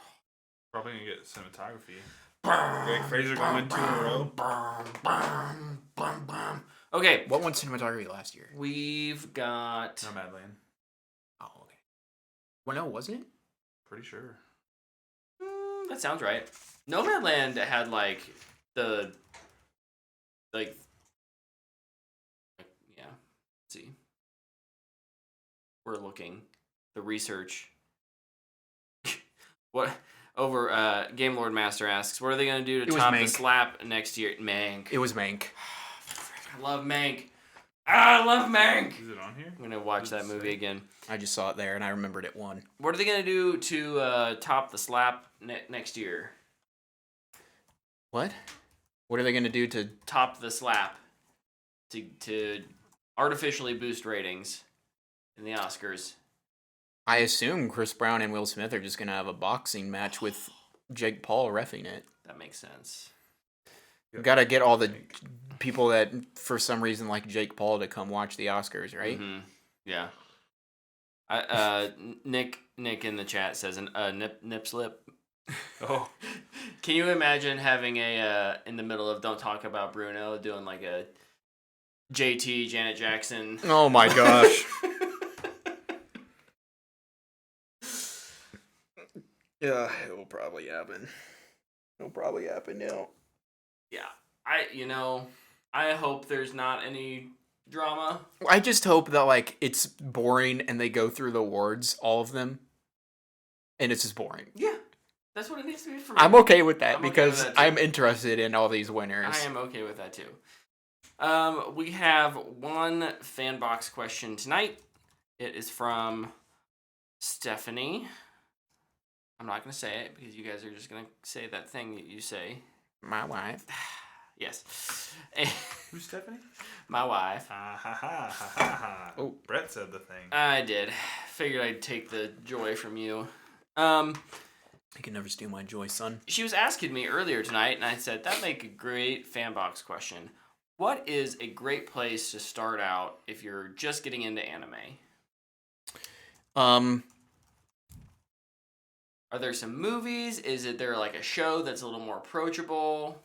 Probably gonna get cinematography. Greg Fraser gonna win 2 in a row. Okay, What won cinematography last year? we've got. Nomadland. Oh, okay. Well, no, wasn't it? Pretty sure. That sounds right. Nomadland had like the like yeah. Let's see. We're looking the research. What over Game Lord Master asks, what are they gonna do to It was top the Mank. slap next year? Mank. It was Mank. I love Mank. I love Mank. Is it on here? I'm gonna watch Does that it movie say? again. I just saw it there, and I remembered it won. What are they gonna do to top the slap next year? What? What are they gonna do to? Top the slap to artificially boost ratings in the Oscars. I assume Chris Brown and Will Smith are just gonna have a boxing match with Jake Paul reffing it. That makes sense. Gotta get all the people that, for some reason, like Jake Paul to come watch the Oscars, right? Mm-hmm. Yeah. Nick in the chat says nip slip. Oh. Can you imagine having a in the middle of Don't Talk About Bruno doing like a JT Janet Jackson? Oh my gosh. Yeah, it will probably happen. It'll probably happen now. Yeah. I hope there's not any drama. I just hope that like it's boring and they go through the awards, all of them, and it's just boring. Yeah. That's what it needs to be for me. I'm okay with that I'm okay because with that, too. I'm interested in all these winners. I am okay with that too. We have one Fanbox question tonight. It is from Stephanie. I'm not going to say it because you guys are just going to say that thing that you say. My wife. Yes. Who's Stephanie? My wife. Ha ha ha ha ha ha. Oh. Brett said the thing. I did. Figured I'd take the joy from you. You can never steal my joy, son. She was asking me earlier tonight, and I said, that'd make a great Fanbox question. What is a great place to start out if you're just getting into anime? Are there some movies? Is there like a show that's a little more approachable?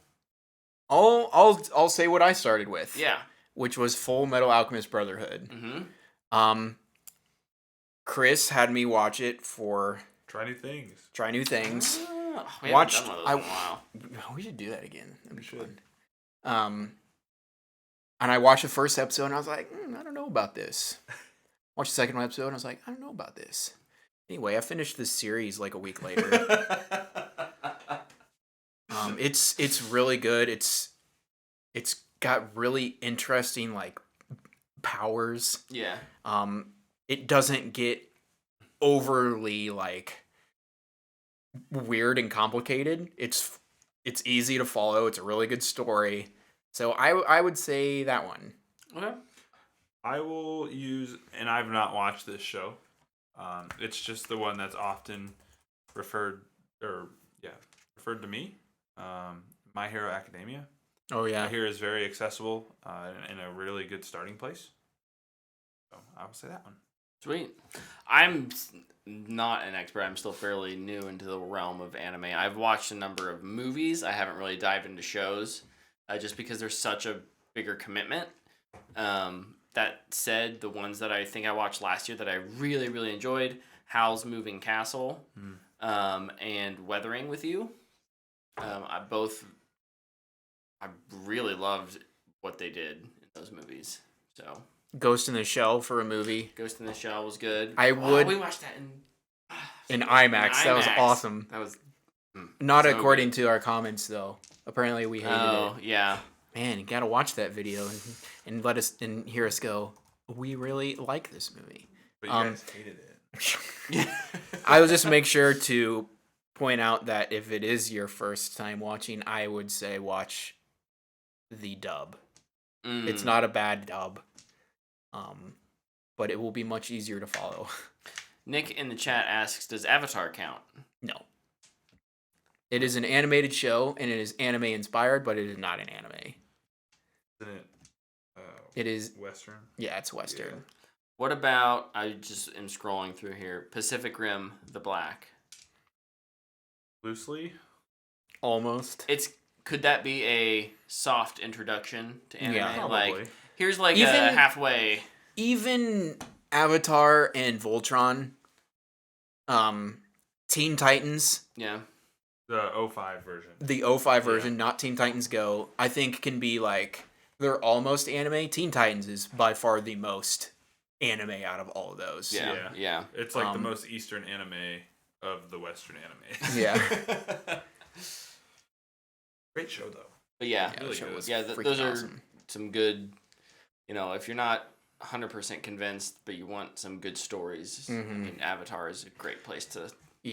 I'll say what I started with. Yeah. Which was Full Metal Alchemist Brotherhood. Mm-hmm. Chris had me watch it for Try new things. Try New Things. We Watched. haven't done one of those in a while. We should do that again. That'd be We should. fun. And I watched the first episode and I was like, I don't know about this. Watched the second episode and I was like, I don't know about this. Anyway, I finished this series like a week later. It's really good. It's got really interesting like powers. Yeah. It doesn't get overly like weird and complicated. It's easy to follow. It's a really good story. So I would say that one. Okay. I will use, and I've not watched this show. It's just the one that's often referred to me. My Hero Academia. Oh yeah. I hear is very accessible and a really good starting place. So I will say that one. Sweet. I'm not an expert. I'm still fairly new into the realm of anime. I've watched a number of movies. I haven't really dived into shows just because there's such a bigger commitment. That said, the ones that I think I watched last year that I really, really enjoyed, Howl's Moving Castle and Weathering with You. I really loved what they did in those movies. So Ghost in the Shell for a movie. Ghost in the Shell was good. I would. We watched that in IMAX. That was awesome. That was not so according good. to our comments though. Apparently we hated it. Yeah. Man, you gotta watch that video and let us and hear us go. We really like this movie. But you guys hated it. I will just make sure to point out that if it is your first time watching, I would say watch the dub. It's not a bad dub. But it will be much easier to follow. Nick in the chat asks, does Avatar count? No. It is an animated show, and it is anime inspired, but it is not an anime. Isn't it? It is Western. Yeah, it's Western. Yeah. What about, I just am scrolling through here, Pacific Rim, The Black? Loosely. Almost. Could that be a soft introduction to anime? Yeah, probably. Like, here's like Even- a halfway. Even Avatar and Voltron, Teen Titans, Yeah. The 05 version. the 05 version, not Teen Titans Go, I think can be like, they're almost anime. Teen Titans is by far the most anime out of all of those. Yeah. It's like the most Eastern anime of the Western anime. Yeah. Great show, though. But yeah, Yeah, Really the show good. was yeah, freaking those are awesome. some good. If you're not 100% convinced, but you want some good stories, I mean, Avatar is a great place to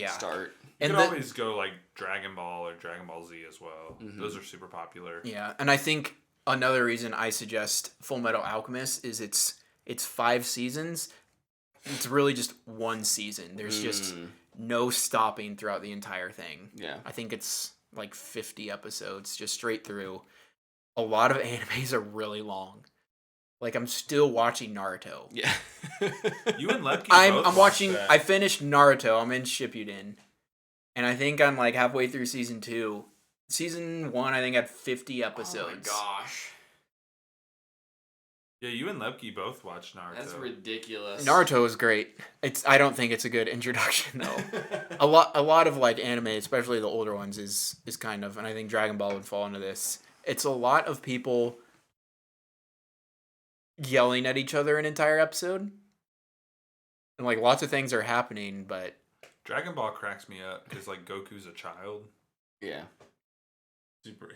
start. You And could the- always go like Dragon Ball or Dragon Ball Z as well. Those are super popular. Yeah, and I think another reason I suggest Full Metal Alchemist is it's 5 seasons. It's really just one season. There's just no stopping throughout the entire thing. Yeah. I think it's like 50 episodes just straight through. A lot of animes are really long. Like, I'm still watching Naruto. Yeah. You and Lepke I'm both watching. watched that. I finished Naruto. I'm in Shippuden, and I think I'm like halfway through season 2. Season 1, I think, had 50 episodes. Oh my gosh. Yeah, you and Lepke both watched Naruto. That's ridiculous. Naruto is great. I don't think it's a good introduction though. a lot of like anime, especially the older ones, is kind of, and I think Dragon Ball would fall into this. It's a lot of people yelling at each other an entire episode. And like lots of things are happening, but Dragon Ball cracks me up because like Goku's a child. Yeah.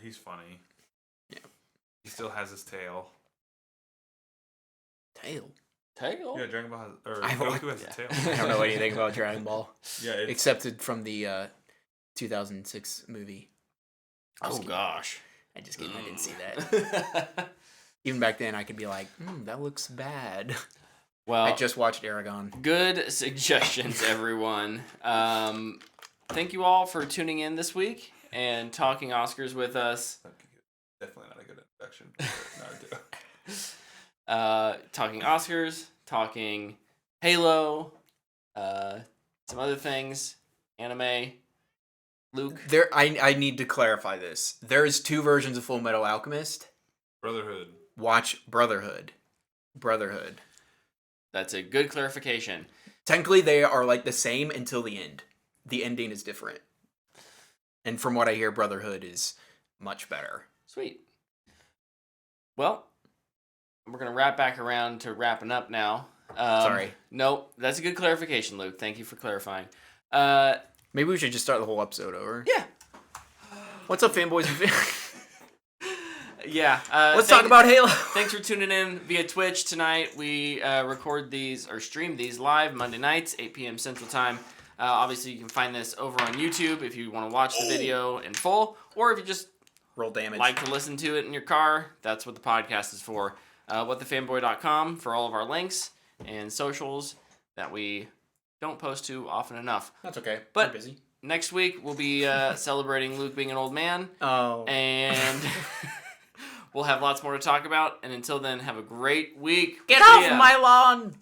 He's funny. Yeah. He still has his tail. tail. Tail? Yeah, Dragon Ball has, or I don't- Goku has a tail. I don't know anything about Dragon Ball Yeah, it's, except from the 2006 movie. Oh gosh. I just kidding. I didn't see that. Even back then, I could be like, that looks bad. Well, I just watched Aragon. good suggestions, everyone. Thank you all for tuning in this week and talking Oscars with us. definitely not a good introduction for Naruto. Talking Oscars, talking Halo, some other things, anime. Luke. I need to clarify this. There's 2 versions of Full Metal Alchemist. Brotherhood. Watch Brotherhood. Brotherhood. That's a good clarification. Technically, they are like the same until the end. The ending is different. And from what I hear, Brotherhood is much better. Sweet. Well, we're going to wrap back around to wrapping up now. Sorry. Nope. That's a good clarification, Luke. Thank you for clarifying. Maybe we should just start the whole episode over. Yeah. What's up, fanboys and fans? Yeah. Let's talk about Halo. Thanks for tuning in via Twitch tonight. We record these or stream these live Monday nights, 8 p.m. Central Time. Obviously, you can find this over on YouTube if you want to watch the video in full, or if you just Roll damage. like to listen to it in your car. That's what the podcast is for. Whatthefanboy.com for all of our links and socials that we don't post to often enough. That's okay. But- We're busy. Next week, we'll be celebrating Luke being an old man, Oh. and we'll have lots more to talk about. And until then, have a great week. Get See off ya. my lawn!